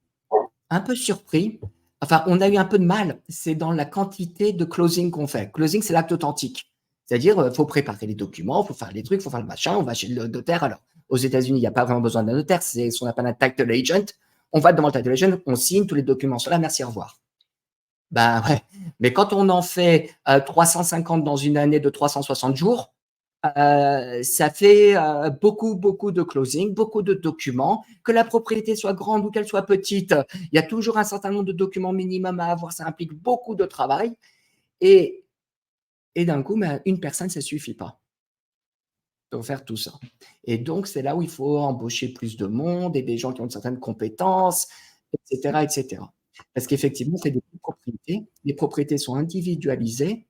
un peu surpris, enfin, on a eu un peu de mal, c'est dans la quantité de closing qu'on fait. Closing, c'est l'acte authentique. C'est-à-dire, il faut préparer les documents, il faut faire les trucs, il faut faire le machin, on va chez le notaire. Alors, aux États-Unis, il n'y a pas vraiment besoin d'un notaire, c'est ce qu'on appelle un title agent. On va devant le title agent, on signe, tous les documents sont là, merci, au revoir. Ben ouais, mais quand on en fait 350 dans une année de 360 jours, ça fait beaucoup de closing, beaucoup de documents. Que la propriété soit grande ou qu'elle soit petite, il y a toujours un certain nombre de documents minimum à avoir, ça implique beaucoup de travail. Et d'un coup, une personne, ça ne suffit pas pour faire tout ça. Et donc, c'est là où il faut embaucher plus de monde et des gens qui ont une certaine compétence, etc., etc. Parce qu'effectivement, on fait des propriétés. Les propriétés sont individualisées.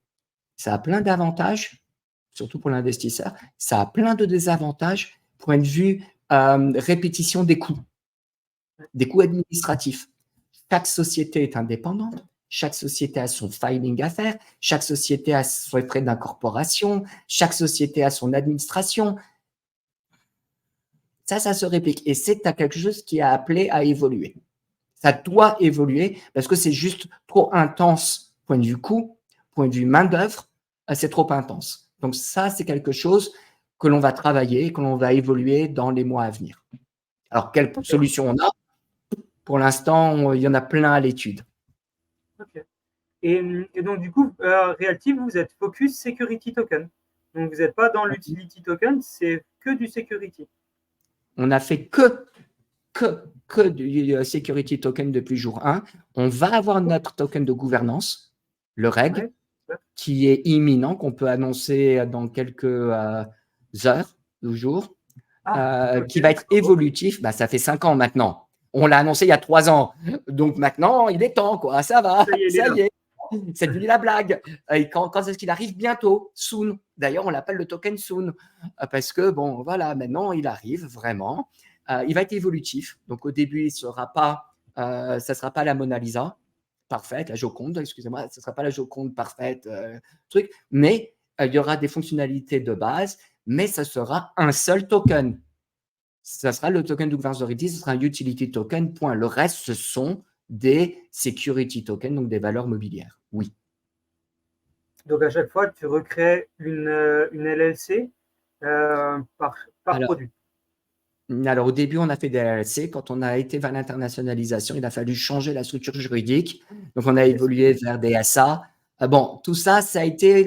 Ça a plein d'avantages, surtout pour l'investisseur. Ça a plein de désavantages, point de vue répétition des coûts administratifs. Chaque société est indépendante. Chaque société a son filing à faire. Chaque société a ses frais d'incorporation. Chaque société a son administration. Ça se réplique. Et c'est quelque chose qui a appelé à évoluer. Ça doit évoluer parce que c'est juste trop intense, point de vue coût, point de vue main-d'œuvre, c'est trop intense. Donc, ça, c'est quelque chose que l'on va travailler, que l'on va évoluer dans les mois à venir. Alors, quelle solution on a? Pour l'instant, il y en a plein à l'étude. Ok. Et donc, du coup, Realty, vous êtes focus security token. Donc, vous n'êtes pas dans l'utility token, c'est que du security. On n'a fait que du security token depuis jour 1. On va avoir notre token de gouvernance, le REG, qui est imminent, qu'on peut annoncer dans quelques heures ou jours, qui va être évolutif. Ça fait 5 ans maintenant. On l'a annoncé il y a 3 ans. Donc maintenant, il est temps, quoi. Ça va. Ça y est. C'est devenu la blague. Et quand est-ce qu'il arrive? Bientôt, soon. D'ailleurs, on l'appelle le token soon. Parce que, bon, voilà, maintenant, il arrive vraiment. Il va être évolutif. Donc, au début, ça ne sera pas la Mona Lisa parfaite, la Joconde, excusez-moi, ce ne sera pas la Joconde parfaite, truc, mais il y aura des fonctionnalités de base, mais ce sera un seul token. Ça sera le token de gouvernance de Realty, ce sera un utility token, point. Le reste, ce sont des security tokens, donc des valeurs mobilières. Oui. Donc, à chaque fois, tu recrées une LLC par produit. Alors, au début, on a fait des LLC. Quand on a été vers l'internationalisation, il a fallu changer la structure juridique. Donc, on a évolué vers des SA, Bon, tout ça, ça a été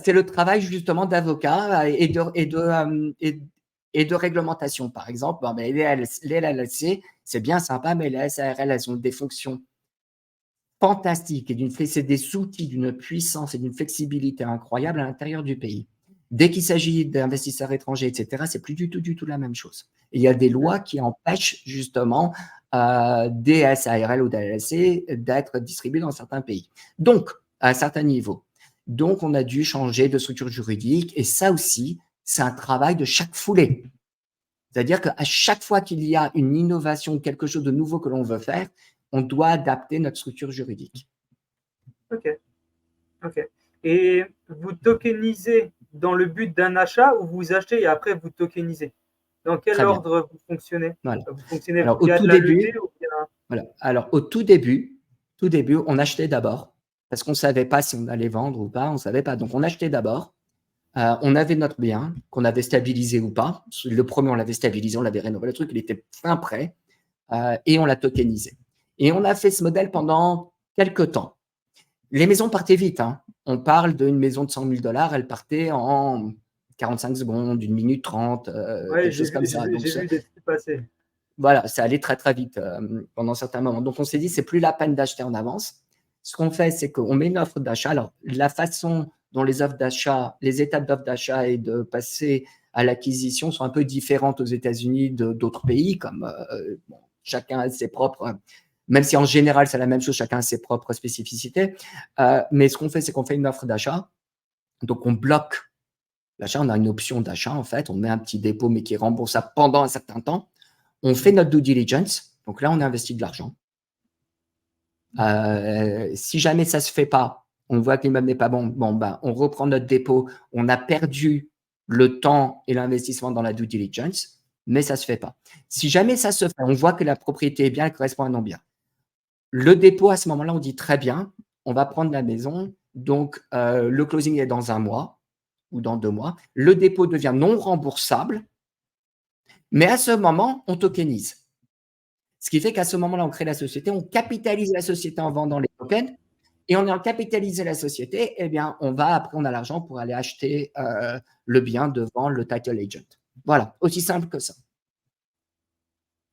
c'est le travail justement d'avocats et de réglementation. Par exemple, bon, ben, les LLC, c'est bien sympa, mais les SARL, elles ont des fonctions fantastiques et c'est des outils d'une puissance et d'une flexibilité incroyable à l'intérieur du pays. Dès qu'il s'agit d'investisseurs étrangers, etc., c'est plus du tout la même chose. Et il y a des lois qui empêchent justement des SARL ou des LLC d'être distribués dans certains pays. Donc, à un certain niveau. Donc, on a dû changer de structure juridique et ça aussi, c'est un travail de chaque foulée. C'est-à-dire qu'à chaque fois qu'il y a une innovation, quelque chose de nouveau que l'on veut faire, on doit adapter notre structure juridique. Ok. Et vous tokenisez dans le but d'un achat ou vous achetez et après vous tokenisez? Dans quel ordre vous fonctionnez? Voilà. Vous fonctionnez Alors, via au tout de la début, levée ou via... voilà. Alors, au tout début, on achetait d'abord parce qu'on ne savait pas si on allait vendre ou pas, on ne savait pas. Donc, on achetait d'abord. On avait notre bien qu'on avait stabilisé ou pas. Le premier, on l'avait stabilisé, on l'avait rénové, le truc, il était fin prêt et on l'a tokenisé. Et on a fait ce modèle pendant quelques temps. Les maisons partaient vite. Hein. On parle d'une maison de 100 000 $, elle partait en 45 secondes, 1 minute 30, quelque chose comme ça. Donc, j'ai vu des trucs passer. Voilà, ça allait très, très vite pendant certains moments. Donc, on s'est dit, c'est plus la peine d'acheter en avance. Ce qu'on fait, c'est qu'on met une offre d'achat. Alors, la façon dont les offres d'achat, les étapes d'offre d'achat et de passer à l'acquisition sont un peu différentes aux États-Unis d'autres pays, comme bon, chacun a ses propres, même si en général c'est la même chose, chacun a ses propres spécificités. Mais ce qu'on fait, c'est qu'on fait une offre d'achat. Donc, on bloque l'achat. On a une option d'achat, en fait. On met un petit dépôt, mais qui est remboursable pendant un certain temps. On fait notre due diligence. Donc là, on investit de l'argent. Si jamais ça ne se fait pas, on voit que l'immeuble n'est pas bon, ben, on reprend notre dépôt. On a perdu le temps et l'investissement dans la due diligence, mais ça ne se fait pas. Si jamais ça se fait, on voit que la propriété est bien, elle correspond à un bien. Le dépôt, à ce moment-là, on dit très bien, on va prendre la maison. Donc, le closing est dans 1 mois ou dans 2 mois. Le dépôt devient non remboursable. Mais à ce moment, on tokenise. Ce qui fait qu'à ce moment-là, on crée la société, on capitalise la société en vendant les tokens. Et en ayant capitalisé la société, eh bien, après, on a l'argent pour aller acheter le bien devant le title agent. Voilà, aussi simple que ça.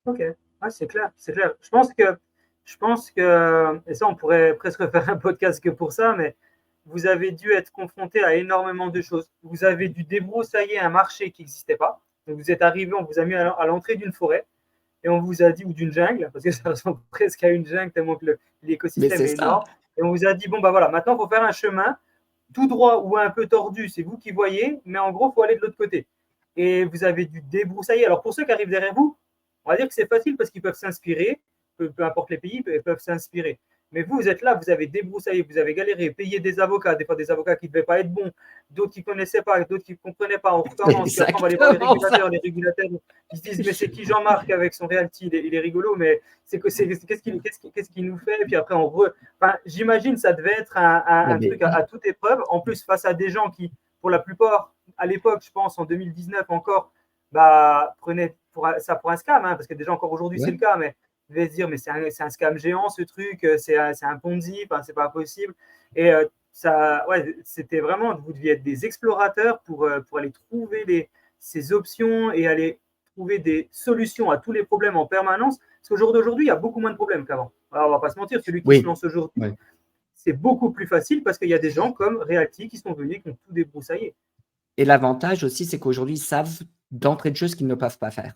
Ok, c'est clair. Je pense que, et ça, on pourrait presque faire un podcast que pour ça, mais vous avez dû être confronté à énormément de choses. Vous avez dû débroussailler un marché qui n'existait pas. Donc, vous êtes arrivé, on vous a mis à l'entrée d'une forêt et on vous a dit, ou d'une jungle, parce que ça ressemble presque à une jungle tellement que l'écosystème est énorme. Et on vous a dit, bon, bah voilà, maintenant, il faut faire un chemin tout droit ou un peu tordu, c'est vous qui voyez, mais en gros, il faut aller de l'autre côté. Et vous avez dû débroussailler. Alors, pour ceux qui arrivent derrière vous, on va dire que c'est facile parce qu'ils peuvent s'inspirer, peu importe les pays, ils peuvent s'inspirer. Mais vous êtes là, vous avez débroussaillé, vous avez galéré, payé des avocats, des fois des avocats qui ne devaient pas être bons, d'autres qui ne connaissaient pas, d'autres qui ne comprenaient pas. On recommence, puis après on va aller voir les régulateurs, ils se disent mais c'est qui Jean-Marc avec son realty, il est rigolo, mais qu'est-ce qu'il nous fait? Et puis après j'imagine ça devait être un truc à toute épreuve, en plus face à des gens qui, pour la plupart, à l'époque, je pense en 2019 encore, prenaient ça pour un scam, hein, parce que déjà encore aujourd'hui c'est le cas, mais devait se dire mais c'est un scam géant ce truc, c'est un Ponzi, c'est pas possible. Et c'était vraiment, vous deviez être des explorateurs pour aller trouver ces options et aller trouver des solutions à tous les problèmes en permanence. Parce qu'au jour d'aujourd'hui, il y a beaucoup moins de problèmes qu'avant. Alors, on va pas se mentir, celui qui se lance aujourd'hui, c'est beaucoup plus facile parce qu'il y a des gens comme Realty qui sont venus, qui ont tout débroussaillé. Et l'avantage aussi, c'est qu'aujourd'hui, ils savent d'entrée de jeu ce qu'ils ne peuvent pas faire.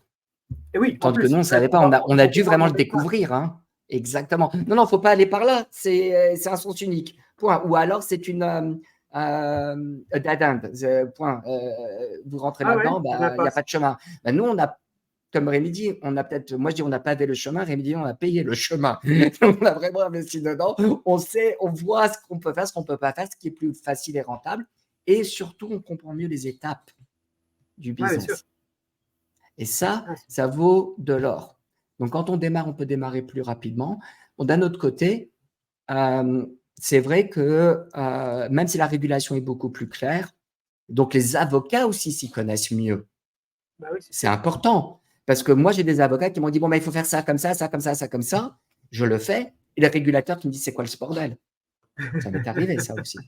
Et oui, tant que nous, on ne savait pas, on a dû vraiment le découvrir. Hein. Exactement. Non, il ne faut pas aller par là. C'est un sens unique. Point. Ou alors, c'est une dead end. Point. Vous rentrez là-dedans, il n'y a pas de chemin. Nous, on a, comme Rémi dit, moi je dis, on n'a pas pavé le chemin. Rémi dit, on a payé le chemin. On a vraiment investi dedans. On voit ce qu'on peut faire, ce qu'on ne peut pas faire, ce qui est plus facile et rentable. Et surtout, on comprend mieux les étapes du business. Et ça vaut de l'or. Donc, quand on démarre, on peut démarrer plus rapidement. Bon, d'un autre côté, c'est vrai que même si la régulation est beaucoup plus claire, donc les avocats aussi s'y connaissent mieux. C'est important. Parce que moi, j'ai des avocats qui m'ont dit, bon, il faut faire ça comme ça, ça comme ça, ça comme ça. Je le fais. Et les régulateurs qui me disent, c'est quoi ce bordel? Ça m'est arrivé, ça aussi.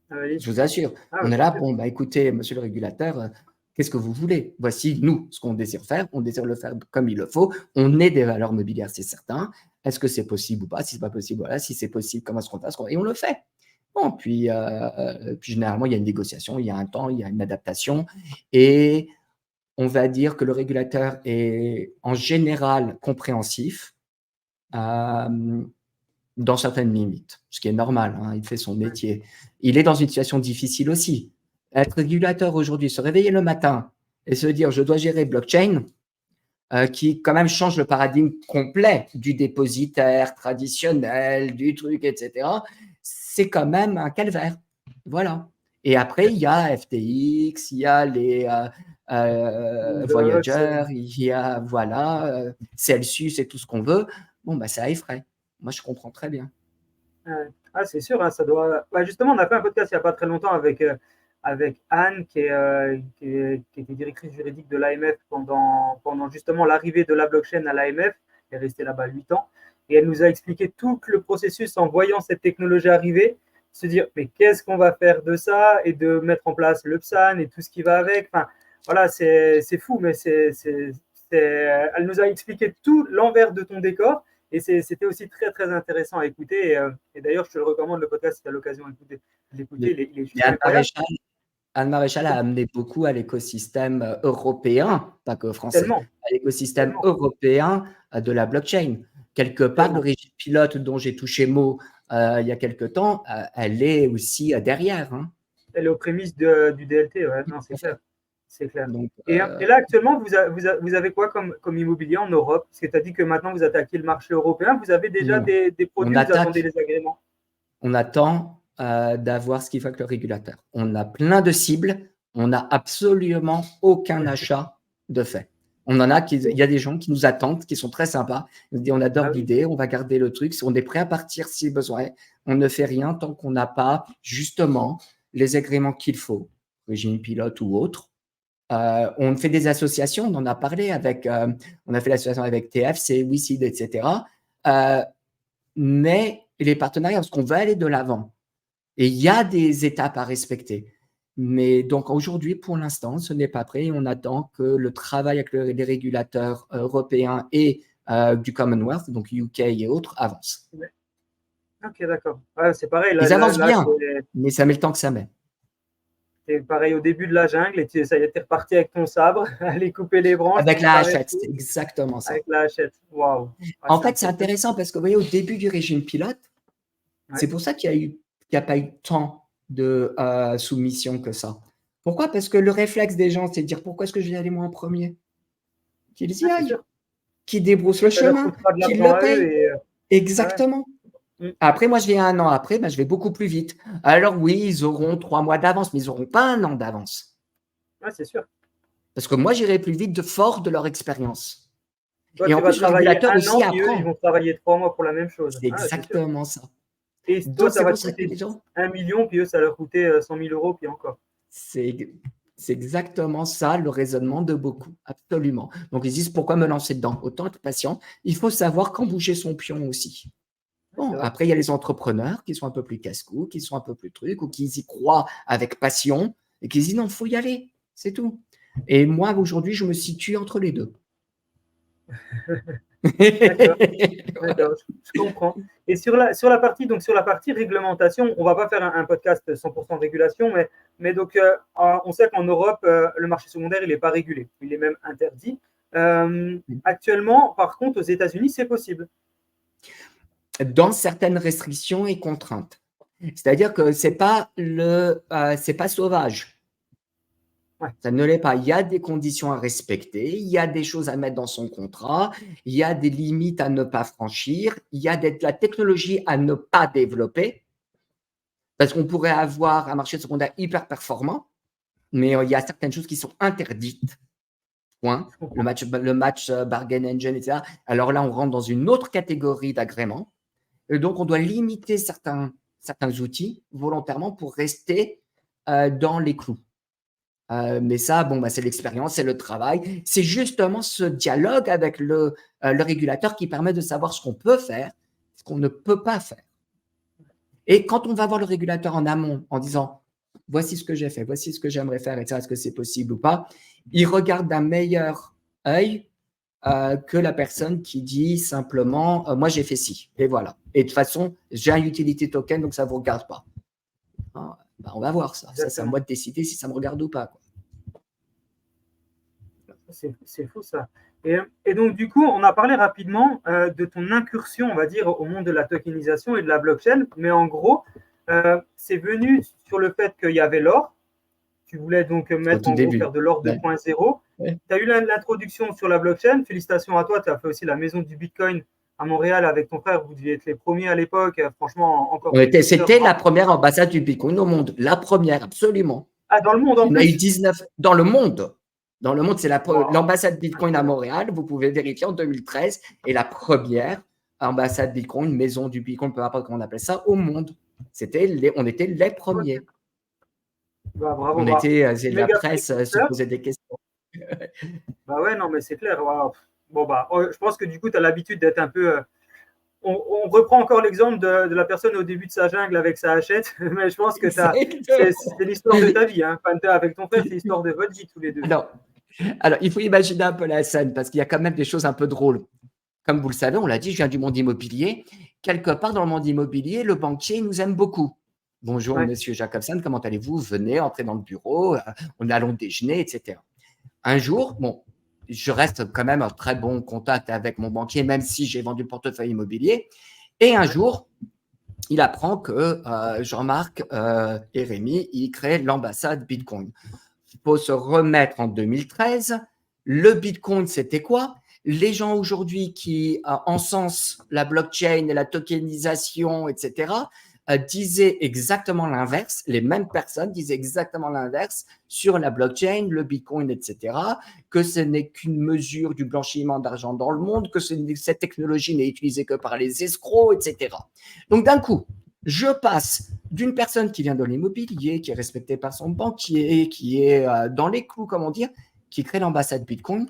Ah oui. Je vous assure. Ah, On oui, est bien là, sûr. bon, bah, écoutez, monsieur le régulateur, qu'est-ce que vous voulez? Voici, nous, ce qu'on désire faire. On désire le faire comme il le faut. On est des valeurs mobilières, c'est certain. Est-ce que c'est possible ou pas? Si c'est pas possible, voilà. Si c'est possible, comment est-ce qu'on fait? Et on le fait. Bon, puis généralement, il y a une négociation, il y a un temps, il y a une adaptation. Et on va dire que le régulateur est en général compréhensif. Dans certaines limites, ce qui est normal, hein, il fait son métier. Il est dans une situation difficile aussi. Être régulateur aujourd'hui, se réveiller le matin et se dire je dois gérer blockchain, qui quand même change le paradigme complet du dépositaire traditionnel, du truc, etc., c'est quand même un calvaire. Voilà. Et après, il y a FTX, il y a les Voyager, il y a voilà, Celsius et tout ce qu'on veut. Bon, bah, ça effraie. Moi, je comprends très bien. Ah, c'est sûr, hein, ça doit. Bah, justement, on a fait un podcast il n'y a pas très longtemps avec Anne, qui était directrice juridique de l'AMF pendant justement l'arrivée de la blockchain à l'AMF. Elle est restée là-bas 8 ans. Et elle nous a expliqué tout le processus en voyant cette technologie arriver, se dire, mais qu'est-ce qu'on va faire de ça? Et de mettre en place le PSAN et tout ce qui va avec. Enfin, voilà, c'est fou, mais elle nous a expliqué tout l'envers de ton décor. Et c'était aussi très, très intéressant à écouter. Et d'ailleurs, je te le recommande, le podcast, si tu as l'occasion de l'écouter. Il est juste incroyable. Anne Maréchal a amené beaucoup à l'écosystème européen, pas que français, Tellement. à l'écosystème européen de la blockchain. Quelque part, le régime pilote dont j'ai touché mot il y a quelque temps, elle est aussi derrière. Hein. Elle est aux prémices du DLT, ouais. Non, c'est clair. C'est clair. Donc, et là, actuellement, vous avez quoi comme immobilier en Europe? Parce que tu as dit que maintenant, vous attaquez le marché européen. Vous avez déjà des produits, vous attendez les agréments? On attend d'avoir ce qu'il faut avec le régulateur. On a plein de cibles. On n'a absolument aucun achat de fait. On en a, il y a des gens qui nous attendent, qui sont très sympas. Ils nous disent, on adore l'idée, on va garder le truc. On est prêt à partir si besoin. On ne fait rien tant qu'on n'a pas justement les agréments qu'il faut, régime pilote ou autre. On fait des associations, on en a parlé avec, on a fait l'association avec TFC, WeSeed, etc. Mais les partenariats, parce qu'on veut aller de l'avant. Et il y a des étapes à respecter. Mais donc aujourd'hui, pour l'instant, ce n'est pas prêt. On attend que le travail avec les régulateurs européens et du Commonwealth, donc UK et autres, avance. Ok, d'accord. Ouais, c'est pareil. Ils avancent bien, mais ça met le temps que ça met. C'est pareil au début de la jungle et ça y est, t'es reparti avec ton sabre, aller couper les branches. Avec la hachette, c'est exactement ça. Avec la hachette, waouh. En fait, c'est intéressant parce que vous voyez, au début du régime pilote, c'est pour ça qu'il n'y a pas eu tant de soumission que ça. Pourquoi? Parce que le réflexe des gens, c'est de dire pourquoi est-ce que je vais aller moi en premier? Qu'ils y aillent, qu'ils débroussent le chemin, qu'ils le payent. Exactement. Après, moi, je vais 1 an après, ben, je vais beaucoup plus vite. Alors oui, ils auront 3 mois d'avance, mais ils n'auront pas 1 an d'avance. Ouais, c'est sûr. Parce que moi, j'irai plus vite fort de leur expérience. Toi, et en plus, le régulateur aussi apprend. Ils vont travailler 3 mois pour la même chose. C'est exactement ça. Et toi, ça va te coûter 1 million, puis eux, ça leur coûtait 100 000 euros, puis encore. C'est exactement ça, le raisonnement de beaucoup, absolument. Donc, ils disent, pourquoi me lancer dedans? Autant être patient. Il faut savoir quand bouger son pion aussi. Bon, après, il y a les entrepreneurs qui sont un peu plus casse-cou, qui sont un peu plus trucs, ou qui y croient avec passion, et qui disent, non, il faut y aller, c'est tout. Et moi, aujourd'hui, je me situe entre les deux. D'accord, je comprends. Et sur la partie réglementation, on ne va pas faire un podcast 100% régulation, mais donc on sait qu'en Europe, le marché secondaire, il n'est pas régulé, il est même interdit. Actuellement, par contre, aux États-Unis, c'est possible. Dans certaines restrictions et contraintes. C'est-à-dire que c'est pas sauvage. Ouais. Ça ne l'est pas. Il y a des conditions à respecter, il y a des choses à mettre dans son contrat, il y a des limites à ne pas franchir, il y a de la technologie à ne pas développer, parce qu'on pourrait avoir un marché secondaire hyper performant, mais il y a certaines choses qui sont interdites. Point. Le match bargain engine, etc. Alors là, on rentre dans une autre catégorie d'agrément. Et donc, on doit limiter certains outils volontairement pour rester dans les clous. Mais ça, bon, bah, c'est l'expérience, c'est le travail. C'est justement ce dialogue avec le régulateur qui permet de savoir ce qu'on peut faire, ce qu'on ne peut pas faire. Et quand on va voir le régulateur en amont en disant « voici ce que j'ai fait, voici ce que j'aimerais faire, etc. Est-ce que c'est possible ou pas ?» il regarde d'un meilleur œil que la personne qui dit simplement « moi, j'ai fait ci. » Et voilà. Et de toute façon, j'ai un utility token, donc ça ne vous regarde pas. Hein, ben, on va voir ça. Ça, c'est à moi de décider si ça me regarde ou pas, quoi. C'est fou ça. Et donc, du coup, on a parlé rapidement de ton incursion, on va dire, au monde de la tokenisation et de la blockchain. Mais en gros, c'est venu sur le fait qu'il y avait l'or. Tu voulais donc mettre en gros faire de l'or 2.0. Ouais. Tu as eu l'introduction sur la blockchain. Félicitations à toi. Tu as fait aussi la maison du Bitcoin à Montréal avec ton frère. Vous deviez être les premiers à l'époque. Franchement, encore. C'était la première ambassade du Bitcoin au monde. La première, absolument. Ah, dans le monde en plus. Il y en a eu 19 dans le monde. Dans le monde, c'est l'ambassade Bitcoin à Montréal. Vous pouvez vérifier en 2013. Et la première ambassade Bitcoin, maison du Bitcoin, peu importe comment on appelle ça, au monde. On était les premiers. Bah, bravo, on était, la presse se posait des questions. Bah ouais, non, mais c'est clair. Bon, bah, je pense que du coup, tu as l'habitude d'être un peu. On reprend encore l'exemple de la personne au début de sa jungle avec sa hachette, mais je pense que c'est l'histoire de ta vie. Hein. Enfin, avec ton frère, c'est l'histoire de votre vie tous les deux. Alors, il faut imaginer un peu la scène parce qu'il y a quand même des choses un peu drôles. Comme vous le savez, on l'a dit, je viens du monde immobilier. Quelque part dans le monde immobilier, le banquier nous aime beaucoup. Bonjour, monsieur Jacobson, comment allez-vous? Venez, entrez dans le bureau, on allons déjeuner, etc. Un jour, bon, je reste quand même en très bon contact avec mon banquier, même si j'ai vendu le portefeuille immobilier. Et un jour, il apprend que Jean-Marc et Rémi, ils créent l'ambassade Bitcoin. Il faut se remettre en 2013. Le Bitcoin, c'était quoi? Les gens aujourd'hui qui encensent la blockchain et la tokenisation, etc., disaient exactement l'inverse. Les mêmes personnes disaient exactement l'inverse sur la blockchain, le Bitcoin, etc., que ce n'est qu'une mesure du blanchiment d'argent dans le monde, que cette technologie n'est utilisée que par les escrocs, etc. Donc, d'un coup, je passe d'une personne qui vient de l'immobilier, qui est respectée par son banquier, qui est dans les clous, comment dire, qui crée l'ambassade Bitcoin.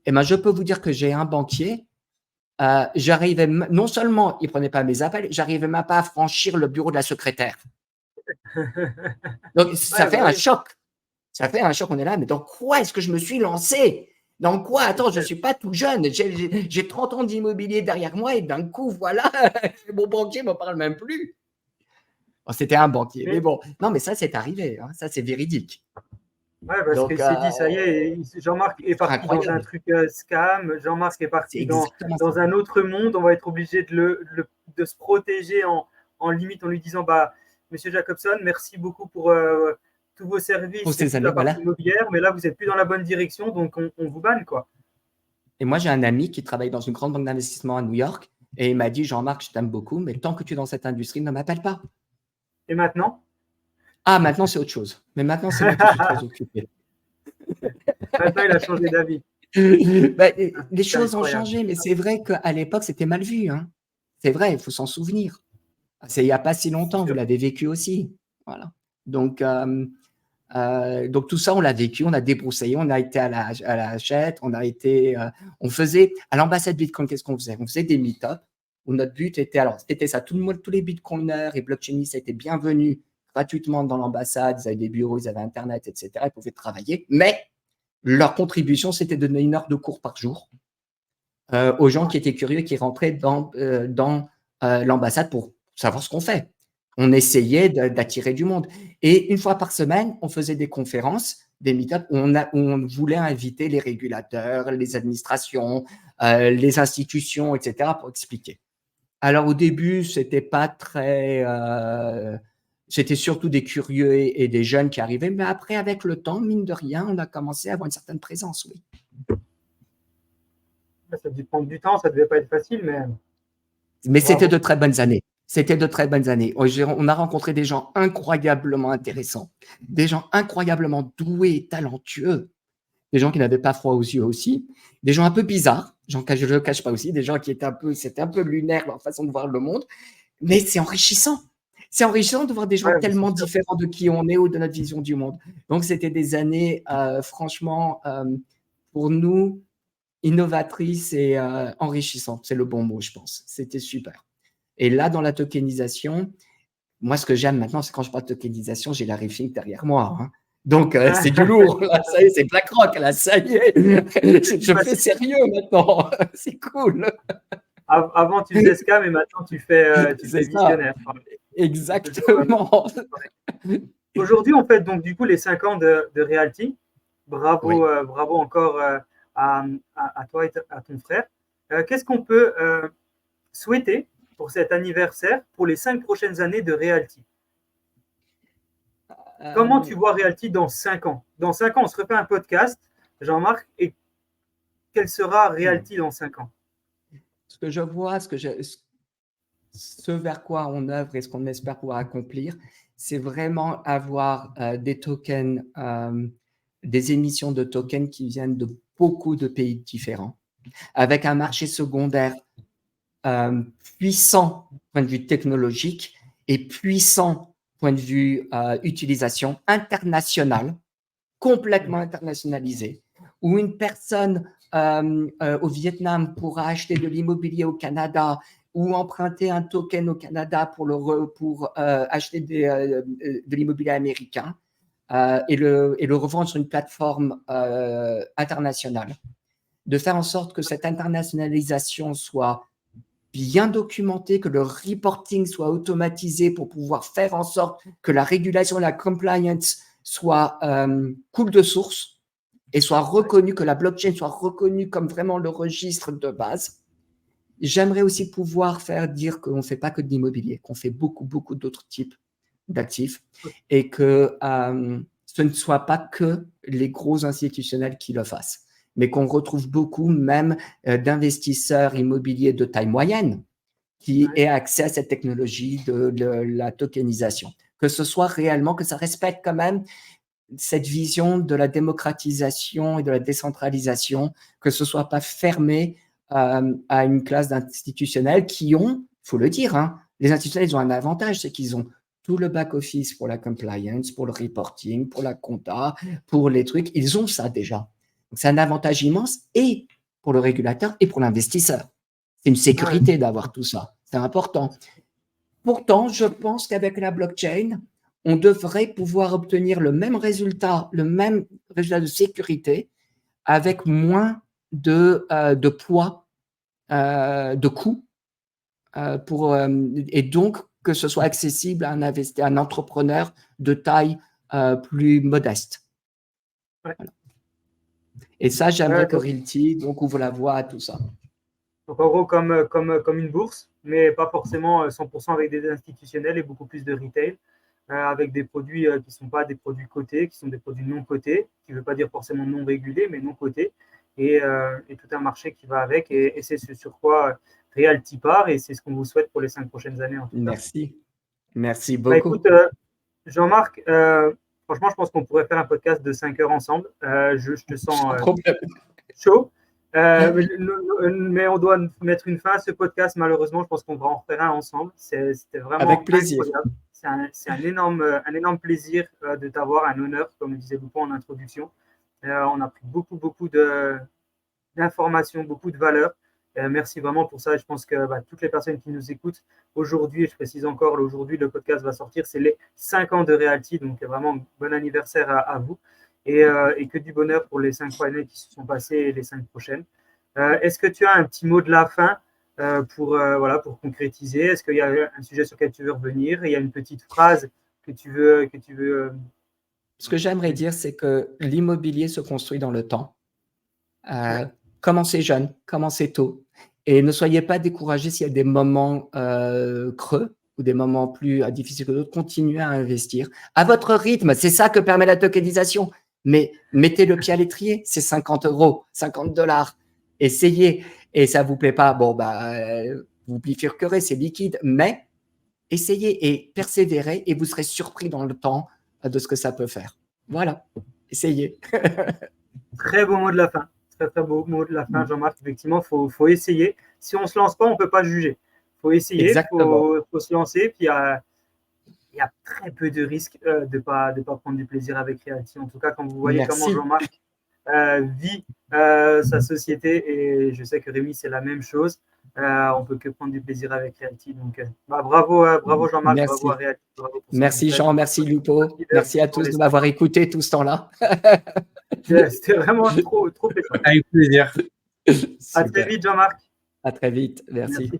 Et ben, je peux vous dire que j'ai un banquier, j'arrivais, non seulement il ne prenait pas mes appels, j'arrivais même pas à franchir le bureau de la secrétaire. Donc, ça fait un choc. Ça fait un choc, on est là, mais dans quoi est-ce que je me suis lancé? Dans quoi? Attends, je ne suis pas tout jeune, j'ai 30 ans d'immobilier derrière moi et d'un coup, voilà, mon banquier ne me parle même plus. Bon, c'était un banquier, mais bon, non, mais ça, c'est arrivé, hein, ça, c'est véridique. Ouais, parce qu'il s'est dit, ça y est, Jean-Marc est parti dans un truc scam, Jean-Marc est parti dans un autre monde, on va être obligé de se protéger en limite en lui disant, bah, Monsieur Jacobson, merci beaucoup pour tous vos services, pour ces années, la partie immobilière, mais là, vous n'êtes plus dans la bonne direction, donc on vous banne, quoi. Et moi, j'ai un ami qui travaille dans une grande banque d'investissement à New York, et il m'a dit, Jean-Marc, je t'aime beaucoup, mais tant que tu es dans cette industrie, ne m'appelle pas. Et maintenant? Ah, maintenant, c'est autre chose. Mais maintenant, c'est moi qui suis très occupé. Maintenant, il a changé d'avis. Bah, les choses ont changé, mais c'est vrai qu'à l'époque, c'était mal vu. Hein. C'est vrai, il faut s'en souvenir. C'est il n'y a pas si longtemps, vous l'avez vécu aussi. Voilà. Donc, tout ça, on l'a vécu, on a débroussaillé, on a été à la hachette, on faisait, à l'ambassade Bitcoin, qu'est-ce qu'on faisait? On faisait des meet-up où notre but était, alors, c'était ça, tous les bitcoiners et blockchainistes étaient bienvenus gratuitement dans l'ambassade, ils avaient des bureaux, ils avaient Internet, etc., ils pouvaient travailler, mais leur contribution, c'était de donner 1 heure de cours par jour aux gens qui étaient curieux et qui rentraient dans l'ambassade pour savoir ce qu'on fait. On essayait d'attirer du monde. Et 1 fois par semaine, on faisait des conférences, des meet-ups où on voulait inviter les régulateurs, les administrations, les institutions, etc., pour expliquer. Alors, au début, c'était pas très… c'était surtout des curieux et des jeunes qui arrivaient, mais après, avec le temps, mine de rien, on a commencé à avoir une certaine présence, oui. Ça a dû prendre du temps, ça ne devait pas être facile, mais… Mais c'était de très bonnes années. C'était de très bonnes années. On a rencontré des gens incroyablement intéressants, des gens incroyablement doués et talentueux, des gens qui n'avaient pas froid aux yeux aussi, des gens un peu bizarres, je ne le cache pas aussi, des gens qui étaient c'était un peu lunaire leur façon de voir le monde, mais c'est enrichissant. C'est enrichissant de voir des gens tellement différents de qui on est ou de notre vision du monde. Donc, c'était des années, franchement, pour nous, innovatrices et enrichissantes. C'est le bon mot, je pense. C'était super. Et là, dans la tokenisation, Moi, ce que j'aime maintenant, c'est quand je parle de tokenisation, j'ai la Refink derrière moi. Hein. Donc, c'est du lourd. Là, ça y est, c'est BlackRock. Là, ça y est. Je fais sérieux maintenant. C'est cool. Avant, tu faisais scam et maintenant, tu fais visionnaire. Exactement. Aujourd'hui, on fait donc du coup les 5 ans de Realty. Bravo, bravo encore à toi et à ton frère. Qu'est-ce qu'on peut souhaiter pour cet anniversaire pour les 5 prochaines années de Realty? Comment tu vois Realty dans 5 ans? Dans 5 ans, on se refait un podcast, Jean-Marc, et quel sera Realty dans 5 ans? Ce que je vois, ce vers quoi on œuvre et ce qu'on espère pouvoir accomplir, c'est vraiment avoir des tokens, des émissions de tokens qui viennent de beaucoup de pays différents, avec un marché secondaire puissant point de vue technologique et puissant point de vue utilisation internationale, complètement internationalisé, où une personne au Vietnam pourra acheter de l'immobilier au Canada ou emprunter un token au Canada pour acheter de l'immobilier américain et le revendre sur une plateforme internationale. De faire en sorte que cette internationalisation soit bien documentée, que le reporting soit automatisé pour pouvoir faire en sorte que la régulation, la compliance soit cool de source et soit reconnue, que la blockchain soit reconnue comme vraiment le registre de base. J'aimerais aussi pouvoir faire dire qu'on ne fait pas que de l'immobilier, qu'on fait beaucoup, beaucoup d'autres types d'actifs et que ce ne soit pas que les gros institutionnels qui le fassent, mais qu'on retrouve beaucoup même d'investisseurs immobiliers de taille moyenne qui aient accès à cette technologie de la tokenisation. Que ce soit réellement, que ça respecte quand même cette vision de la démocratisation et de la décentralisation, que ce ne soit pas fermé à une classe d'institutionnels qui ont, il faut le dire, hein, les institutionnels, ils ont un avantage, c'est qu'ils ont tout le back-office pour la compliance, pour le reporting, pour la compta, pour les trucs, ils ont ça déjà. Donc, c'est un avantage immense et pour le régulateur et pour l'investisseur. C'est une sécurité d'avoir tout ça. C'est important. Pourtant, je pense qu'avec la blockchain, on devrait pouvoir obtenir le même résultat de sécurité avec moins de poids, de coûts, et donc que ce soit accessible à un entrepreneur de taille plus modeste. Ouais. Voilà. Et ça, j'aimerais que Realty donc ouvre la voie à tout ça. Donc en gros, comme une bourse, mais pas forcément 100% avec des institutionnels et beaucoup plus de retail, avec des produits qui ne sont pas des produits cotés, qui sont des produits non cotés, qui ne veut pas dire forcément non régulés, mais non cotés, et tout un marché qui va avec, et c'est ce sur quoi Realty part, et c'est ce qu'on vous souhaite pour les 5 prochaines années. En tout cas. Merci beaucoup. Écoute, Jean-Marc, franchement, je pense qu'on pourrait faire un podcast de 5 heures ensemble. Je te sens chaud. Mais on doit mettre une fin à ce podcast, malheureusement. Je pense qu'on va en refaire un ensemble. C'était vraiment avec plaisir. Incroyable. C'est un énorme plaisir de t'avoir, un honneur, comme le disait Lupo en introduction. On a pris beaucoup d'informations, beaucoup de valeurs. Merci vraiment pour ça. Je pense que toutes les personnes qui nous écoutent aujourd'hui, et je précise encore, aujourd'hui, le podcast va sortir, c'est les 5 ans de Realty. Donc, vraiment, bon anniversaire à vous. Et que du bonheur pour les 5 années qui se sont passées et les 5 prochaines. Est-ce que tu as un petit mot de la fin pour concrétiser? Est-ce qu'il y a un sujet sur lequel tu veux revenir? Il y a une petite phrase que tu veux Ce que j'aimerais dire, c'est que l'immobilier se construit dans le temps. Commencez jeune, commencez tôt. Et ne soyez pas découragés s'il y a des moments creux ou des moments plus difficiles que d'autres. Continuez à investir à votre rythme. C'est ça que permet la tokenisation. Mais mettez le pied à l'étrier, c'est 50 €, 50 $. Essayez. Et ça ne vous plaît pas, vous bifurquerez, c'est liquide. Mais essayez et persévérez et vous serez surpris dans le temps de ce que ça peut faire. Voilà, essayez. Très beau mot de la fin. Très beau mot de la fin, Jean-Marc. Effectivement, faut essayer. Si on ne se lance pas, on ne peut pas juger. Il faut essayer, il faut se lancer. Puis il y a très peu de risques de ne pas prendre du plaisir avec Realty. En tout cas, quand vous voyez comment Jean-Marc vit sa société, et je sais que Rémi, c'est la même chose. On peut que prendre du plaisir avec Reality. Donc, bravo Jean-Marc, Merci. bravo à Reality. Bravo pour Merci Jean, merci Lupo. Merci à tous de m'avoir écouté tout ce temps-là. C'était vraiment trop plaisant. Avec plaisir. À très vite, Jean-Marc. À très vite. Merci.